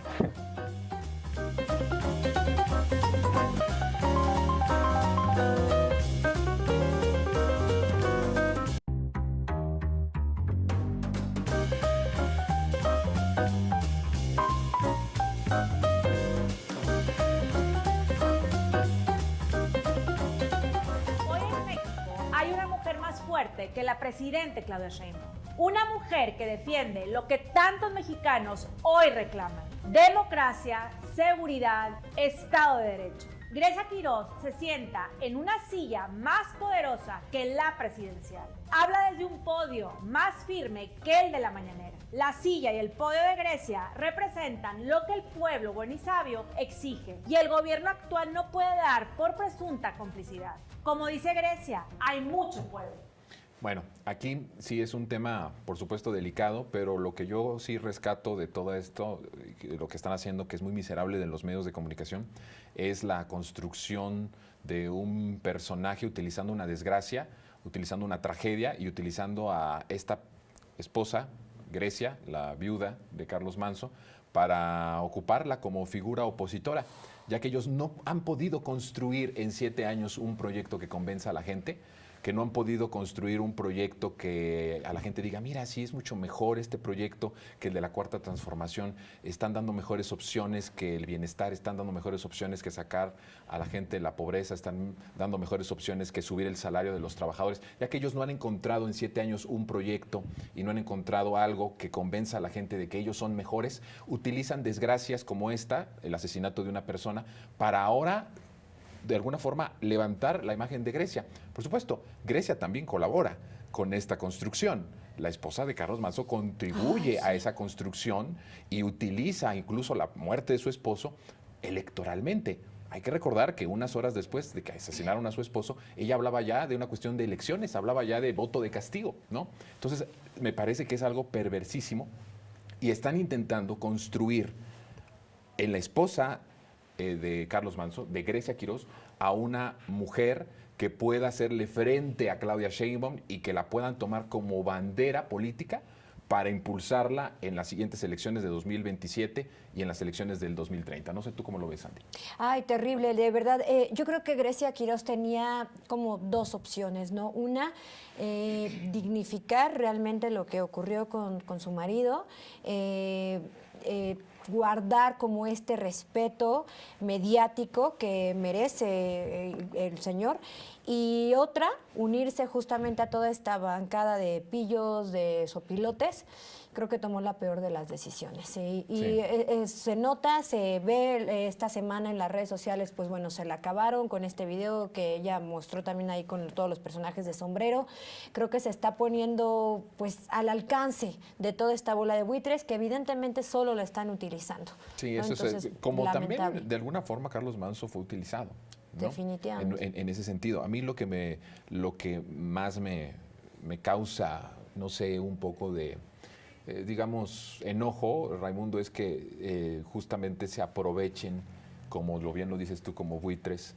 Que la presidenta Claudia Sheinbaum, una mujer que defiende lo que tantos mexicanos hoy reclaman: democracia, seguridad, Estado de Derecho. Grecia Quirós se sienta en una silla más poderosa que la presidencial. Habla desde un podio más firme que el de la mañanera. La silla y el podio de Grecia representan lo que el pueblo bueno y sabio exige, y el gobierno actual no puede dar por presunta complicidad. Como dice Grecia, hay mucho pueblo. Bueno, aquí sí es un tema, por supuesto, delicado, pero lo que yo sí rescato de todo esto, de lo que están haciendo, que es muy miserable de los medios de comunicación, es la construcción de un personaje utilizando una desgracia, utilizando una tragedia y utilizando a esta esposa, Grecia, la viuda de Carlos Manso, para ocuparla como figura opositora, ya que ellos no han podido construir en 7 años un proyecto que convenza a la gente, que no han podido construir un proyecto que a la gente diga, mira, sí es mucho mejor este proyecto que el de la Cuarta Transformación, están dando mejores opciones que el bienestar, están dando mejores opciones que sacar a la gente de la pobreza, están dando mejores opciones que subir el salario de los trabajadores, ya que ellos no han encontrado en 7 años un proyecto y no han encontrado algo que convenza a la gente de que ellos son mejores, utilizan desgracias como esta, el asesinato de una persona, para ahora de alguna forma levantar la imagen de Grecia. Por supuesto, Grecia también colabora con esta construcción. La esposa de Carlos Manso contribuye a esa construcción y utiliza incluso la muerte de su esposo electoralmente. Hay que recordar que unas horas después de que asesinaron a su esposo, ella hablaba ya de una cuestión de elecciones, hablaba ya de voto de castigo, ¿no? Entonces, me parece que es algo perversísimo y están intentando construir en la esposa de Carlos Manso, de Grecia Quiroz, a una mujer que pueda hacerle frente a Claudia Sheinbaum y que la puedan tomar como bandera política para impulsarla en las siguientes elecciones de 2027 y en las elecciones del 2030. No sé tú cómo lo ves, Sandy. Ay, terrible, de verdad. Yo creo que Grecia Quiroz tenía como 2 opciones, ¿no? Una, dignificar realmente lo que ocurrió con su marido, guardar como este respeto mediático que merece el señor, y otra, unirse justamente a toda esta bancada de pillos, de sopilotes. Creo que tomó la peor de las decisiones. ¿Sí? Y se nota, se ve esta semana en las redes sociales, pues bueno, se la acabaron con este video que ella mostró también ahí con todos los personajes de sombrero. Creo que se está poniendo pues al alcance de toda esta bola de buitres que evidentemente solo la están utilizando. Sí, ¿no? eso Entonces, es como lamentable. también de alguna forma Carlos Manso fue utilizado, ¿no? Definitivamente. En ese sentido. A mí lo que más me causa, no sé, un poco de digamos, enojo, Raimundo, es que justamente se aprovechen, como lo bien lo dices tú, como buitres,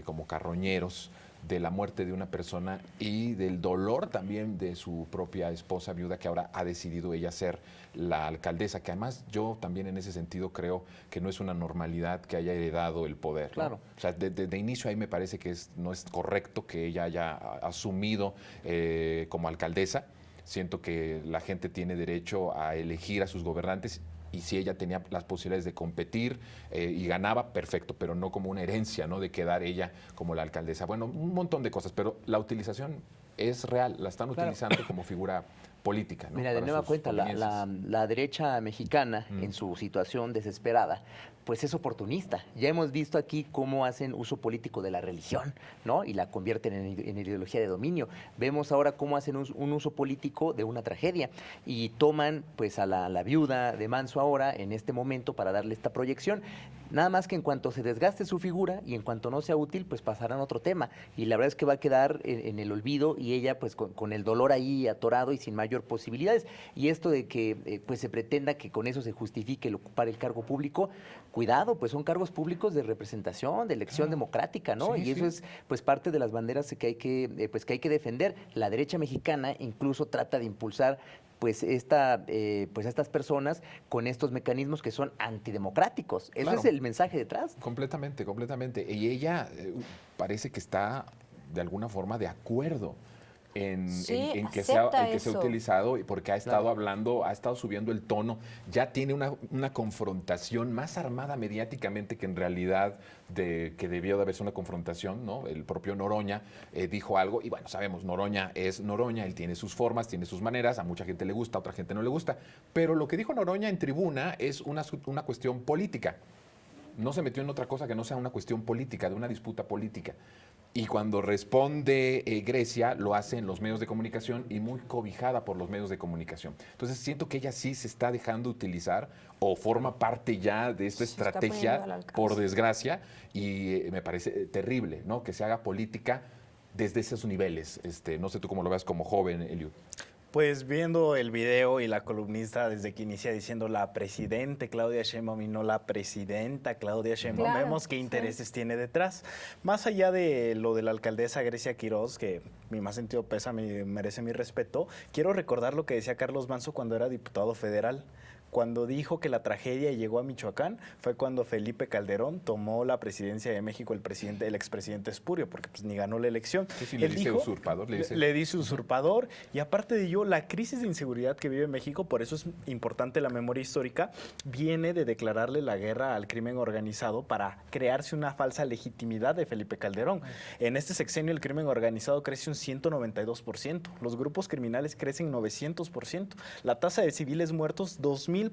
como carroñeros, de la muerte de una persona y del dolor también de su propia esposa viuda, que ahora ha decidido ella ser la alcaldesa, que además yo también en ese sentido creo que no es una normalidad que haya heredado el poder, ¿no? Claro. O sea, de inicio ahí me parece que no es correcto que ella haya asumido como alcaldesa. Siento que la gente tiene derecho a elegir a sus gobernantes y si ella tenía las posibilidades de competir y ganaba, perfecto, pero no como una herencia, ¿no? De quedar ella como la alcaldesa. Bueno, un montón de cosas, pero la utilización es real, la están utilizando como figura política, ¿no? Mira, de Para nueva sus cuenta, conveniencias. la derecha mexicana, en su situación desesperada, pues es oportunista. Ya hemos visto aquí cómo hacen uso político de la religión, ¿no? Y la convierten en ideología de dominio. Vemos ahora cómo hacen un uso político de una tragedia y toman pues a la viuda de Manso ahora en este momento para darle esta proyección. Nada más que en cuanto se desgaste su figura y en cuanto no sea útil, pues pasarán a otro tema. Y la verdad es que va a quedar en el olvido y ella pues con el dolor ahí atorado y sin mayor posibilidades. Y esto de que pues se pretenda que con eso se justifique el ocupar el cargo público, cuidado, pues son cargos públicos de representación, de elección democrática, ¿no? Sí, y eso es pues parte de las banderas que hay que defender. La derecha mexicana incluso trata de impulsar pues estas personas con estos mecanismos que son antidemocráticos. Eso Claro. es el mensaje detrás. Completamente, completamente. Y ella parece que está de alguna forma de acuerdo en que se ha utilizado, porque ha estado hablando, ha estado subiendo el tono, ya tiene una confrontación más armada mediáticamente que en realidad que debió de haberse una confrontación, ¿no? El propio Noroña dijo algo, y bueno, sabemos, Noroña es Noroña, él tiene sus formas, tiene sus maneras, a mucha gente le gusta, a otra gente no le gusta, pero lo que dijo Noroña en tribuna es una cuestión política. No se metió en otra cosa que no sea una cuestión política, de una disputa política. Y cuando responde Grecia, lo hace en los medios de comunicación y muy cobijada por los medios de comunicación. Entonces siento que ella sí se está dejando utilizar o forma parte ya de esta estrategia, por desgracia, y me parece terrible, ¿no? Que se haga política desde esos niveles? No sé tú cómo lo veas como joven, Eliud. Pues viendo el video y la columnista desde que inicia diciendo la presidente Claudia Sheinbaum y no la presidenta Claudia Sheinbaum, Claro, vemos qué intereses tiene detrás. Más allá de lo de la alcaldesa Grecia Quiroz, que mi más sentido pésame merece mi respeto, quiero recordar lo que decía Carlos Manzo cuando era diputado federal. Cuando dijo que la tragedia llegó a Michoacán fue cuando Felipe Calderón tomó la presidencia de México, el expresidente Espurio, porque pues ni ganó la elección. Sí, le dice usurpador. Le dice usurpador, y aparte de ello, la crisis de inseguridad que vive México, por eso es importante la memoria histórica, viene de declararle la guerra al crimen organizado para crearse una falsa legitimidad de Felipe Calderón. En este sexenio el crimen organizado crece un 192%, los grupos criminales crecen 900%, la tasa de civiles muertos 2000%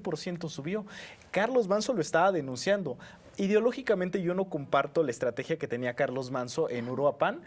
subió. Carlos Manzo lo estaba denunciando. Ideológicamente yo no comparto la estrategia que tenía Carlos Manzo en Uruapan,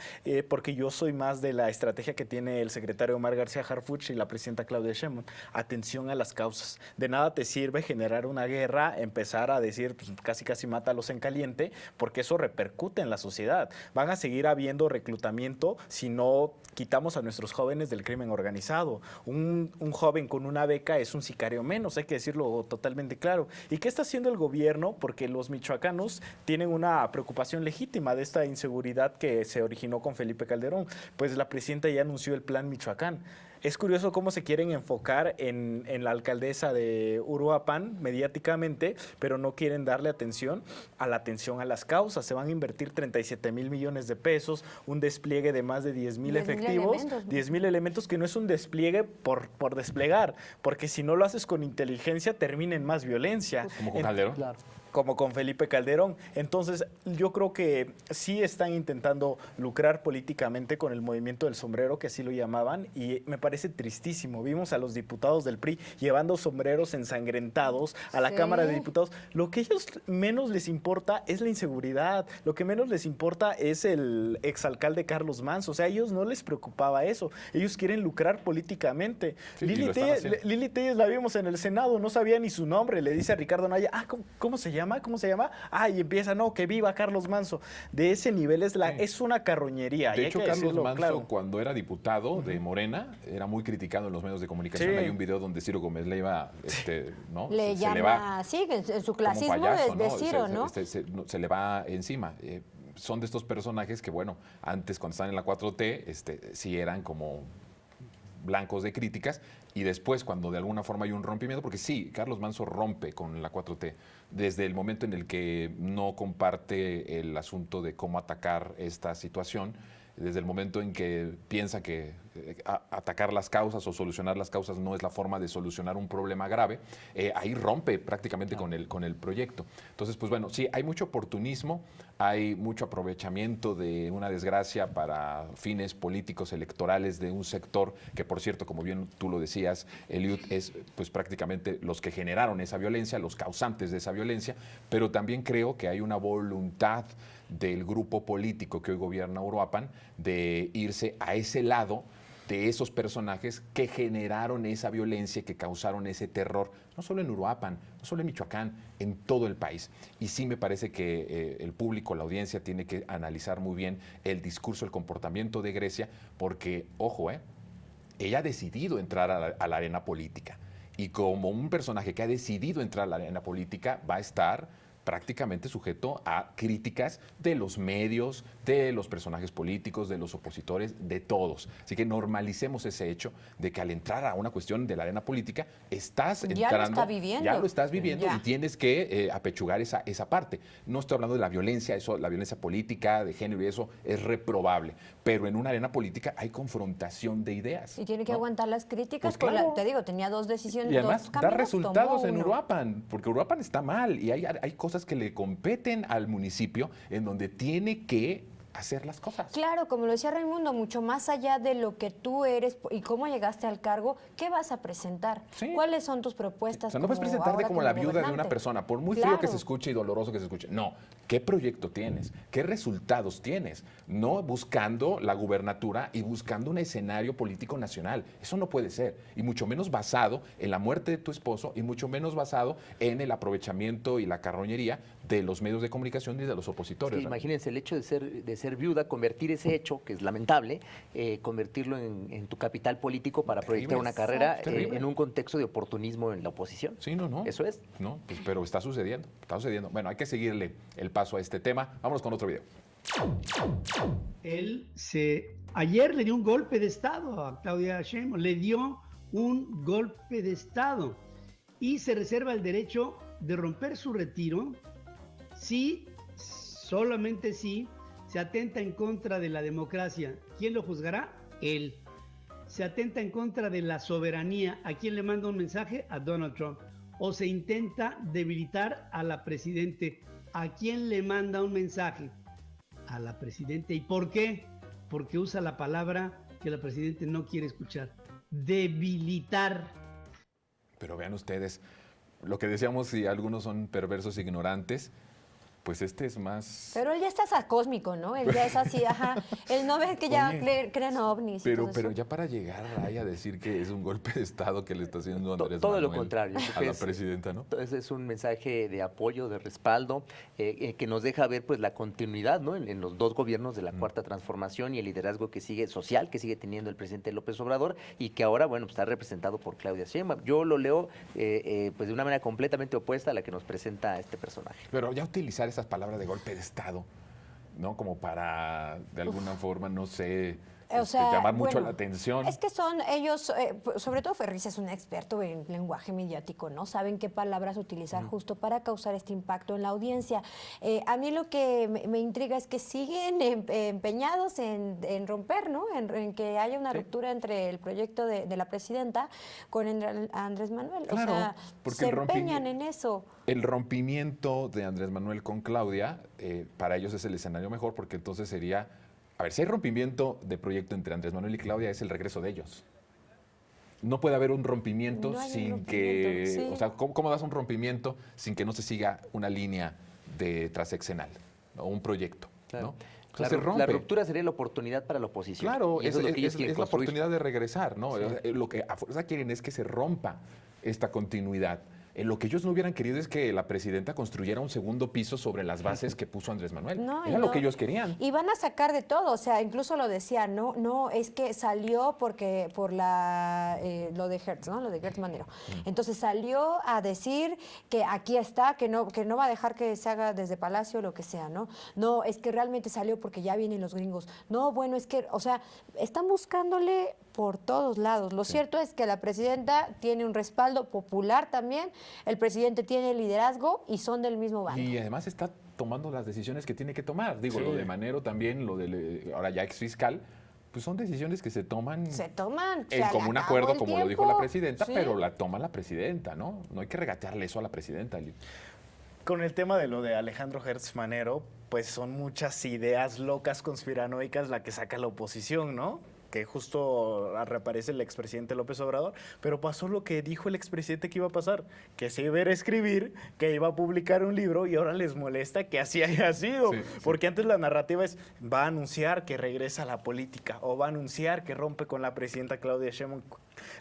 porque yo soy más de la estrategia que tiene el secretario Omar García Harfuch y la presidenta Claudia Sheinbaum. Atención a las causas. De nada te sirve generar una guerra, empezar a decir pues, casi mátalos en caliente, porque eso repercute en la sociedad. Van a seguir habiendo reclutamiento si no quitamos a nuestros jóvenes del crimen organizado. Un joven con una beca es un sicario menos, hay que decirlo totalmente claro. ¿Y qué está haciendo el gobierno? Porque los michoacanos tienen una preocupación legítima de esta inseguridad que se originó con Felipe Calderón. Pues la presidenta ya anunció el Plan Michoacán. Es curioso cómo se quieren enfocar en la alcaldesa de Uruapan mediáticamente, pero no quieren darle atención a las causas. Se van a invertir 37,000 millones de pesos, un despliegue de más de 10,000 efectivos, 10,000 elementos, que no es un despliegue por desplegar, porque si no lo haces con inteligencia termina en más violencia. Como con Calderón. Claro. Como con Felipe Calderón. Entonces, yo creo que sí están intentando lucrar políticamente con el movimiento del sombrero, que así lo llamaban, y me parece tristísimo. Vimos a los diputados del PRI llevando sombreros ensangrentados a la Cámara de Diputados. Lo que a ellos menos les importa es la inseguridad, lo que menos les importa es el exalcalde Carlos Manzo. O sea, a ellos no les preocupaba eso. Ellos quieren lucrar políticamente. Sí, Lili Telles la vimos en el Senado, no sabía ni su nombre, le dice a Ricardo Anaya, ¿cómo se llama? ¿Cómo se llama? Y empieza, no, que viva Carlos Manzo. De ese nivel es una carroñería. De hecho, Carlos Manzo, claro, cuando era diputado de Morena, era muy criticado en los medios de comunicación. Sí. Hay un video donde Ciro Gómez Leiva, ¿no? Le se le llama, va sí, en su clasismo payaso, de Ciro, ¿no? Se le va encima. Son de estos personajes que, bueno, antes cuando estaban en la 4T, sí eran como blancos de críticas, y después cuando de alguna forma hay un rompimiento, porque sí, Carlos Manzo rompe con la 4T, desde el momento en el que no comparte el asunto de cómo atacar esta situación, desde el momento en que piensa que atacar las causas o solucionar las causas no es la forma de solucionar un problema grave, ahí rompe prácticamente con el proyecto. Entonces, pues bueno, sí, hay mucho oportunismo, hay mucho aprovechamiento de una desgracia para fines políticos electorales de un sector que, por cierto, como bien tú lo decías, Eliud, es pues prácticamente los que generaron esa violencia, los causantes de esa violencia, pero también creo que hay una voluntad del grupo político que hoy gobierna Uruapan de irse a ese lado de esos personajes que generaron esa violencia, que causaron ese terror, no solo en Uruapan, no solo en Michoacán, en todo el país. Y sí me parece que el público, la audiencia, tiene que analizar muy bien el discurso, el comportamiento de Grecia, porque, ojo, ella ha decidido entrar a la arena política. Y como un personaje que ha decidido entrar a la arena política, va a estar prácticamente sujeto a críticas de los medios, de los personajes políticos, de los opositores, de todos. Así que normalicemos ese hecho de que al entrar a una cuestión de la arena política, estás entrando... Ya lo está viviendo. Ya lo estás viviendo Ya. y tienes que apechugar esa parte. No estoy hablando de la violencia, la violencia política, de género y eso es reprobable. Pero en una arena política hay confrontación de ideas. Y tiene que ¿no? aguantar las críticas. Pues claro. Te digo, tenía dos decisiones, Y además dos da caminos, resultados tomó en uno. Uruapan, porque Uruapan está mal y hay cosas que le competen al municipio en donde tiene que hacer las cosas. Claro, como lo decía Raimundo, mucho más allá de lo que tú eres y cómo llegaste al cargo, ¿qué vas a presentar? Sí. ¿Cuáles son tus propuestas? O sea, no puedes presentarte ahora como la viuda de una gobernante? persona, por muy feo Claro. que se escuche y doloroso que se escuche. No, ¿qué proyecto tienes? ¿Qué resultados tienes? No buscando la gubernatura y buscando un escenario político nacional. Eso no puede ser. Y mucho menos basado en la muerte de tu esposo y mucho menos basado en el aprovechamiento y la carroñería de los medios de comunicación y de los opositores. Sí, imagínense el hecho de ser viuda, convertir ese hecho, que es lamentable, convertirlo en tu capital político para proyectar una carrera en un contexto de oportunismo en la oposición. Sí, no. Eso es. No, pues, pero está sucediendo. Bueno, hay que seguirle el paso a este tema. Vámonos con otro video. Ayer le dio un golpe de Estado a Claudia Sheinbaum, le dio un golpe de Estado y se reserva el derecho de romper su retiro si, solamente si, se atenta en contra de la democracia. ¿Quién lo juzgará? Él. Se atenta en contra de la soberanía. ¿A quién le manda un mensaje? A Donald Trump. O se intenta debilitar a la presidente. ¿A quién le manda un mensaje? A la presidenta. ¿Y por qué? Porque usa la palabra que la presidenta no quiere escuchar. Debilitar. Pero vean ustedes, lo que decíamos, si algunos son perversos ignorantes, pues este es más... Pero él ya está cósmico, ¿no? Él ya es así, ajá. Él no ve que ya creen ovnis. Pero ya para llegar a decir que es un golpe de Estado que le está haciendo Andrés Todo Manuel lo contrario. a la presidenta, ¿no? Entonces es un mensaje de apoyo, de respaldo, que nos deja ver pues la continuidad, ¿no? En los dos gobiernos de la Cuarta Transformación y el liderazgo que sigue social, que sigue teniendo el presidente López Obrador y que ahora, bueno, pues, está representado por Claudia Sheinbaum. Yo lo leo pues de una manera completamente opuesta a la que nos presenta este personaje. Pero ya utilizar esas palabras de golpe de Estado, ¿no? Como para, de alguna forma, no sé, llamar mucho la atención. Es que son ellos, sobre todo Ferriz es un experto en lenguaje mediático, ¿no? Saben qué palabras utilizar justo para causar este impacto en la audiencia. A mí lo que me intriga es que siguen empeñados en romper, ¿no? En que haya una ruptura entre el proyecto de la presidenta con Andrés Manuel. Claro, o sea, se empeñan en eso. El rompimiento de Andrés Manuel con Claudia, para ellos es el escenario mejor, porque entonces sería... A ver, si hay rompimiento de proyecto entre Andrés Manuel y Claudia, es el regreso de ellos. No puede haber un rompimiento sin que... Sí. O sea, ¿cómo das un rompimiento sin que no se siga una línea de transeccional o un proyecto? Claro. ¿no? Entonces se rompe. La ruptura sería la oportunidad para la oposición. Claro, y eso es lo que ellos quieren la construir. oportunidad de regresar, ¿no? Sí. Lo que a fuerza quieren es que se rompa esta continuidad. Lo que ellos no hubieran querido es que la presidenta construyera un segundo piso sobre las bases que puso Andrés Manuel. Era lo que ellos querían. Y van a sacar de todo, o sea, incluso lo decía, no, es que salió por lo de Hertz, ¿no? Lo de Gertz Manero. Entonces salió a decir que aquí está, que no va a dejar que se haga desde Palacio lo que sea, ¿no? No, es que realmente salió porque ya vienen los gringos. No, bueno, es que, o sea, están buscándole por todos lados. Lo cierto es que la presidenta tiene un respaldo popular también, el presidente tiene liderazgo y son del mismo bando. Y además está tomando las decisiones que tiene que tomar. Digo, lo de Manero también, lo de ahora ya ex fiscal, pues son decisiones que se toman en común acuerdo, como lo dijo la presidenta, pero la toma la presidenta, ¿no? No hay que regatearle eso a la presidenta. Con el tema de lo de Alejandro Gertz Manero, pues son muchas ideas locas conspiranoicas la que saca la oposición, ¿no? Que justo reaparece el expresidente López Obrador, pero pasó lo que dijo el expresidente que iba a pasar, que se iba a escribir, que iba a publicar un libro y ahora les molesta que así haya sido, porque antes la narrativa es, va a anunciar que regresa a la política o va a anunciar que rompe con la presidenta Claudia Sheinbaum.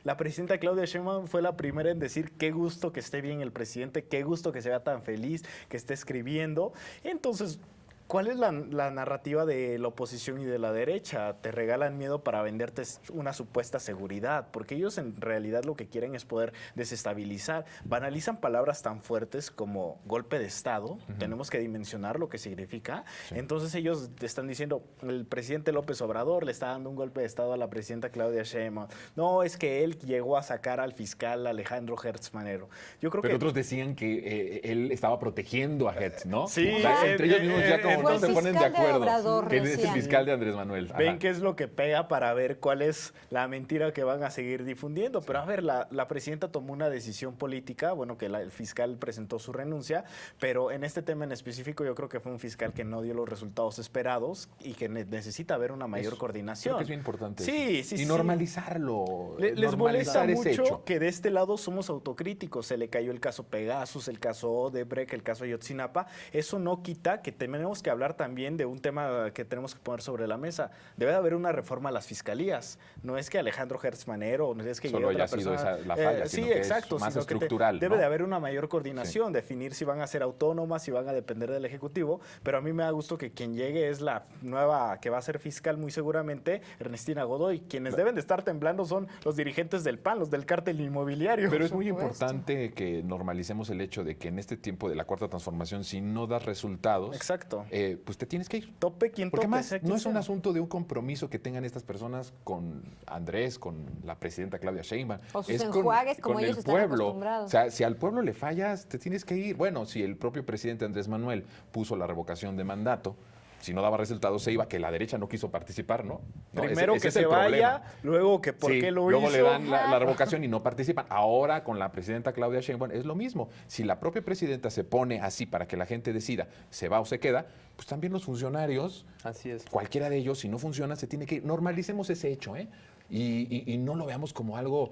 La presidenta Claudia Sheinbaum fue la primera en decir qué gusto que esté bien el presidente, qué gusto que se vea tan feliz, que esté escribiendo. Entonces, ¿cuál es la narrativa de la oposición y de la derecha? Te regalan miedo para venderte una supuesta seguridad, porque ellos en realidad lo que quieren es poder desestabilizar. Banalizan palabras tan fuertes como golpe de Estado, tenemos que dimensionar lo que significa. Entonces ellos están diciendo, el presidente López Obrador le está dando un golpe de Estado a la presidenta Claudia Sheinbaum. No, es que él llegó a sacar al fiscal Alejandro Gertz Manero. Yo creo Pero otros decían que él estaba protegiendo a Gertz, ¿no? Sí. O sea, entre ellos mismos ya como no se ponen de acuerdo. Obrador, que es el fiscal de Andrés Manuel. Ven qué es lo que pega para ver cuál es la mentira que van a seguir difundiendo. Pero a ver, la presidenta tomó una decisión política, bueno, que el fiscal presentó su renuncia, pero en este tema en específico yo creo que fue un fiscal que no dio los resultados esperados y que necesita haber una mayor coordinación. Creo que es bien importante. Sí. Y normalizarlo. Les molesta mucho que de este lado somos autocríticos. Se le cayó el caso Pegasus, el caso Odebrecht, el caso Ayotzinapa. Eso no quita que tenemos que hablar también de un tema que tenemos que poner sobre la mesa. Debe de haber una reforma a las fiscalías. No es que Alejandro Gertz Manero, no es que solo llegue otra haya sido persona. esa la falla, Sí, sino que exacto. es más sino que estructural. debe ¿no? de haber una mayor coordinación, definir si van a ser autónomas, si van a depender del Ejecutivo, pero a mí me da gusto que quien llegue es la nueva que va a ser fiscal muy seguramente, Ernestina Godoy. Quienes deben de estar temblando son los dirigentes del PAN, los del cártel inmobiliario. Pero es muy importante que normalicemos el hecho de que en este tiempo de la Cuarta Transformación, si no das resultados, exacto, pues te tienes que ir. Tope quien Porque tope, más sea quien no es un sea. asunto de un compromiso que tengan estas personas con Andrés, con la presidenta Claudia Sheinbaum. O sus es enjuagues, como con ellos el están pueblo. acostumbrados. O sea, si al pueblo le fallas, te tienes que ir. Bueno, si el propio presidente Andrés Manuel puso la revocación de mandato, si no daba resultados se iba, que la derecha no quiso participar, ¿no? Primero ese que es se el vaya, problema. luego que por Sí, qué lo luego hizo. le dan la revocación y no participan. Ahora con la presidenta Claudia Sheinbaum es lo mismo. Si la propia presidenta se pone así para que la gente decida se va o se queda, pues también los funcionarios, así es, cualquiera de ellos, si no funciona, se tiene que ir. Normalicemos ese hecho, ¿eh? Y no lo veamos como algo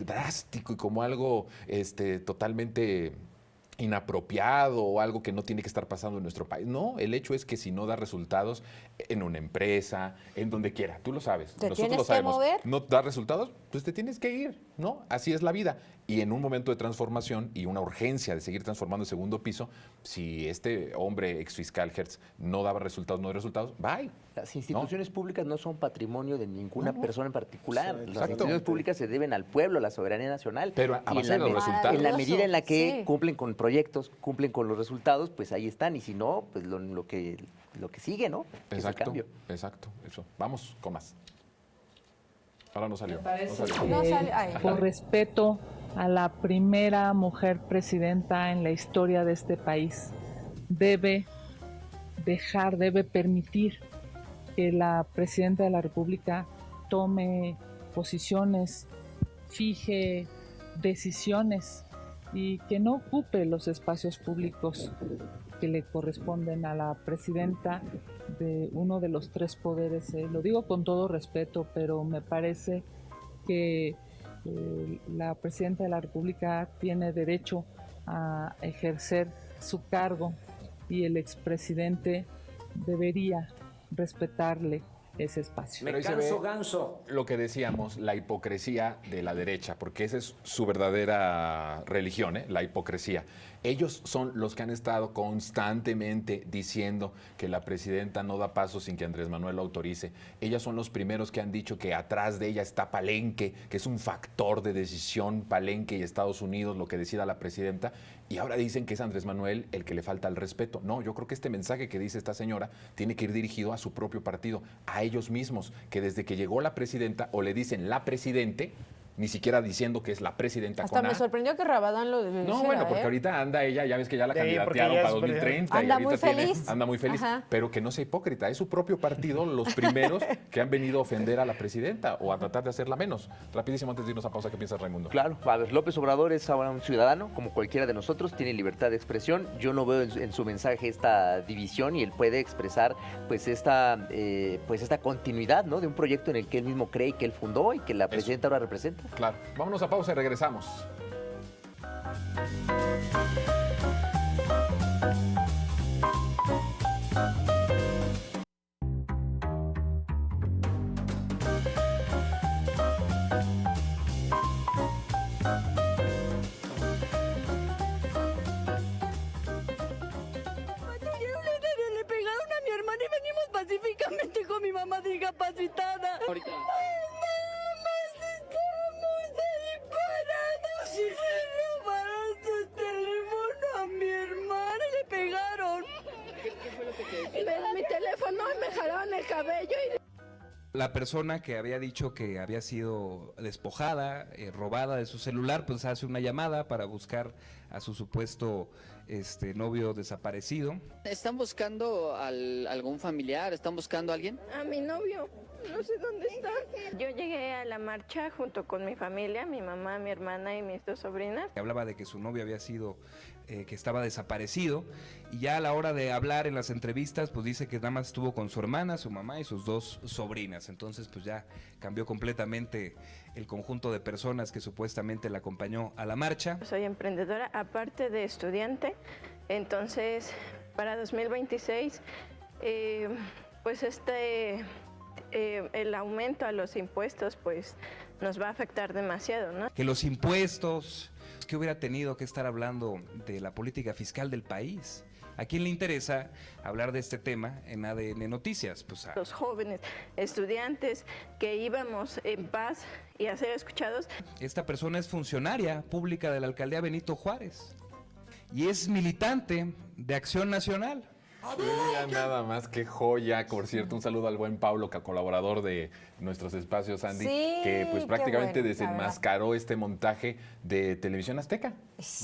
drástico y como algo totalmente inapropiado o algo que no tiene que estar pasando en nuestro país. No, el hecho es que si no da resultados en una empresa, en donde quiera, tú lo sabes, ¿Te nosotros tienes lo que sabemos, mover? no da resultados, pues te tienes que ir, ¿no? Así es la vida. Y en un momento de transformación y una urgencia de seguir transformando el segundo piso, si este hombre exfiscal Gertz no daba resultados, no dio resultados, bye. Las instituciones públicas no son patrimonio de ninguna persona en particular. Sí, Las exacto. instituciones públicas se deben al pueblo, a la soberanía nacional. Pero a Y base de los resultados. en la medida en la que Sí. cumplen con proyectos, cumplen con los resultados, pues ahí están. Y si no, pues lo que sigue, ¿no? Que es el Exacto, cambio. exacto, eso. Vamos con más. Ahora no salió. parece no salió. No sale- ay. por respeto a la primera mujer presidenta en la historia de este país, debe permitir que la presidenta de la República tome posiciones, fije decisiones y que no ocupe los espacios públicos que le corresponden a la presidenta de uno de los tres poderes. Lo digo con todo respeto, pero me parece que la presidenta de la República tiene derecho a ejercer su cargo y el expresidente debería respetarle ese espacio. Pero ahí se ve lo que decíamos, la hipocresía de la derecha, porque esa es su verdadera religión, ¿eh? La hipocresía. Ellos son los que han estado constantemente diciendo que la presidenta no da paso sin que Andrés Manuel lo autorice. Ellas son los primeros que han dicho que atrás de ella está Palenque, que es un factor de decisión, Palenque y Estados Unidos, lo que decida la presidenta. Y ahora dicen que es Andrés Manuel el que le falta el respeto. No, yo creo que este mensaje que dice esta señora tiene que ir dirigido a su propio partido, a ellos mismos, que desde que llegó la presidenta o le dicen la presidente, ni siquiera diciendo que es la presidenta Hasta con A. me sorprendió que Rabadán lo dijera, No, bueno, porque ¿eh? ahorita anda ella, ya ves que ya la Sí, porque candidatearon ya para es 2030. y Anda ahorita muy feliz. anda muy feliz. Ajá. Pero que no sea hipócrita, es su propio partido los primeros que han venido a ofender a la presidenta o a tratar de hacerla menos. Rapidísimo, antes de irnos a pausa, ¿qué piensas, Raimundo? Claro, a ver, López Obrador es ahora un ciudadano, como cualquiera de nosotros, tiene libertad de expresión. Yo no veo en su mensaje esta división y él puede expresar pues esta continuidad, ¿no? De un proyecto en el que él mismo cree y que él fundó y que la presidenta ahora representa. Claro. Vámonos a pausa y regresamos. Le pegaron a mi hermana y venimos pacíficamente con mi mamá discapacitada. Ahorita. Estamos ahí parados y le robaron su teléfono a mi hermana y le pegaron. ¿Qué fue lo que te Me dieron mi teléfono y me jalaron el cabello y La persona que había dicho que había sido despojada, robada de su celular, pues hace una llamada para buscar a su supuesto novio desaparecido. ¿Están buscando algún familiar? ¿Están buscando a alguien? a mi novio. No sé dónde está. Yo llegué a la marcha junto con mi familia, mi mamá, mi hermana y mis dos sobrinas. Hablaba de que su novio había sido, que estaba desaparecido, y ya a la hora de hablar en las entrevistas, pues dice que nada más estuvo con su hermana, su mamá y sus dos sobrinas. Entonces, pues ya cambió completamente el conjunto de personas que supuestamente la acompañó a la marcha. Soy emprendedora, aparte de estudiante, entonces para 2026, pues el aumento a los impuestos pues nos va a afectar demasiado, ¿no? Que los impuestos, que hubiera tenido que estar hablando de la política fiscal del país. ¿A quién le interesa hablar de este tema en ADN Noticias? Pues a los jóvenes estudiantes que íbamos en paz y a ser escuchados. Esta persona es funcionaria pública de la alcaldía Benito Juárez y es militante de Acción Nacional. Mira, nada más, qué joya. Por cierto, un saludo al buen Pablo, colaborador de nuestros espacios, Andy, Sí, que pues qué prácticamente bueno, desenmascaró este montaje de Televisión Azteca,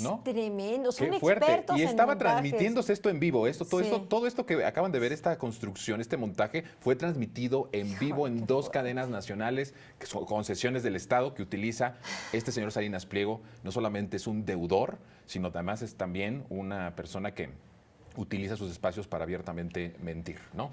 ¿no? Tremendo, son Qué fuerte. expertos Y en estaba montajes. transmitiéndose esto en vivo. Sí. Todo esto que acaban de ver, esta construcción, este montaje, fue transmitido en vivo en 2 cadenas nacionales, que son concesiones del Estado que utiliza este señor Salinas Pliego. No solamente es un deudor, sino además es también una persona que utiliza sus espacios para abiertamente mentir, ¿no?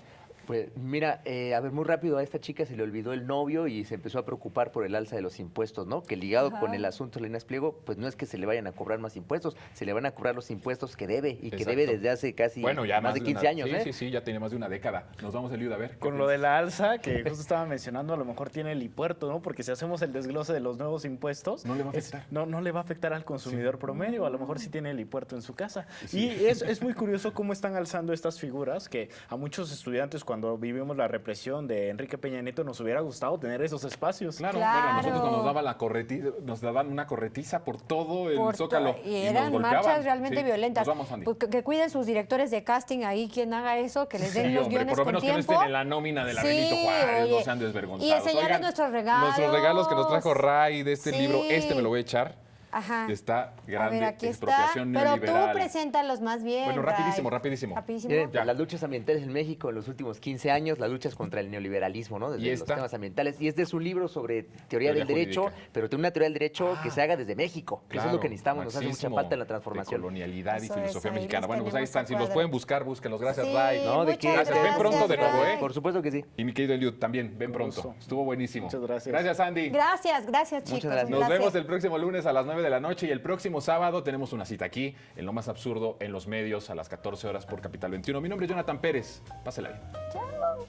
Pues mira, a ver, muy rápido, a esta chica se le olvidó el novio y se empezó a preocupar por el alza de los impuestos, ¿no? Que ligado Ajá. con el asunto de Salinas Pliego, pues no es que se le vayan a cobrar más impuestos, se le van a cobrar los impuestos que debe y que Exacto. debe desde hace casi más de 15 años, Sí, sí, ya tiene más de una década. Nos vamos, Eliud, a ver. Con lo de la alza, que justo estaba mencionando, a lo mejor tiene el impuesto, ¿no? Porque si hacemos el desglose de los nuevos impuestos, no le va a afectar. No le va a afectar al consumidor promedio, a lo mejor sí tiene el impuesto en su casa. Sí. Y es muy curioso cómo están alzando estas figuras, que a muchos estudiantes cuando vivimos la represión de Enrique Peña Nieto nos hubiera gustado tener esos espacios. Claro. Bueno, nosotros cuando nos daban nos daban una corretiza por todo el Zócalo. Y eran nos marchas golpeaban. realmente Sí. violentas. Nos vamos, Andy. Pues que cuiden sus directores de casting ahí, quien haga eso, que les den Sí, los hombre, guiones por lo con menos que no tiempo. estén en la nómina de la Benito Juárez, oye, no sean desvergonzados. y enseñarnos Oigan, nuestros regalos. Nuestros regalos que nos trajo Ray de este Sí. libro, me lo voy a echar. Ajá. Está grande, A ver, aquí expropiación está. Pero neoliberal. tú preséntalos más bien. Bueno, Ray. rapidísimo. Miren, las luchas ambientales en México en los últimos 15 años, las luchas contra el neoliberalismo, ¿no? Desde ¿Y los esta? temas ambientales. Y este es un libro sobre teoría del derecho, jurídica. pero tiene una teoría del derecho que se haga desde México. Eso es lo que necesitamos, nos hace mucha marxismo, falta en la transformación. de colonialidad y Eso filosofía es, ahí mexicana. los Bueno, pues ahí tenemos están. a Si los cuadro. pueden buscar, búsquenlos. Gracias, Sí, Ray. no, ¿de qué? Gracias. Ven pronto de nuevo, ¿eh? Por supuesto que sí. Y mi querido Eliud también, ven pronto. Estuvo buenísimo. Muchas gracias. Gracias, Andy. Gracias, chicos. un Nos placer. vemos el próximo lunes a las 9 de la noche y el próximo sábado tenemos una cita aquí en Lo Más Absurdo en los medios a las 14 horas por Capital 21. Mi nombre es Jonathan Pérez. Pásela bien. Chao.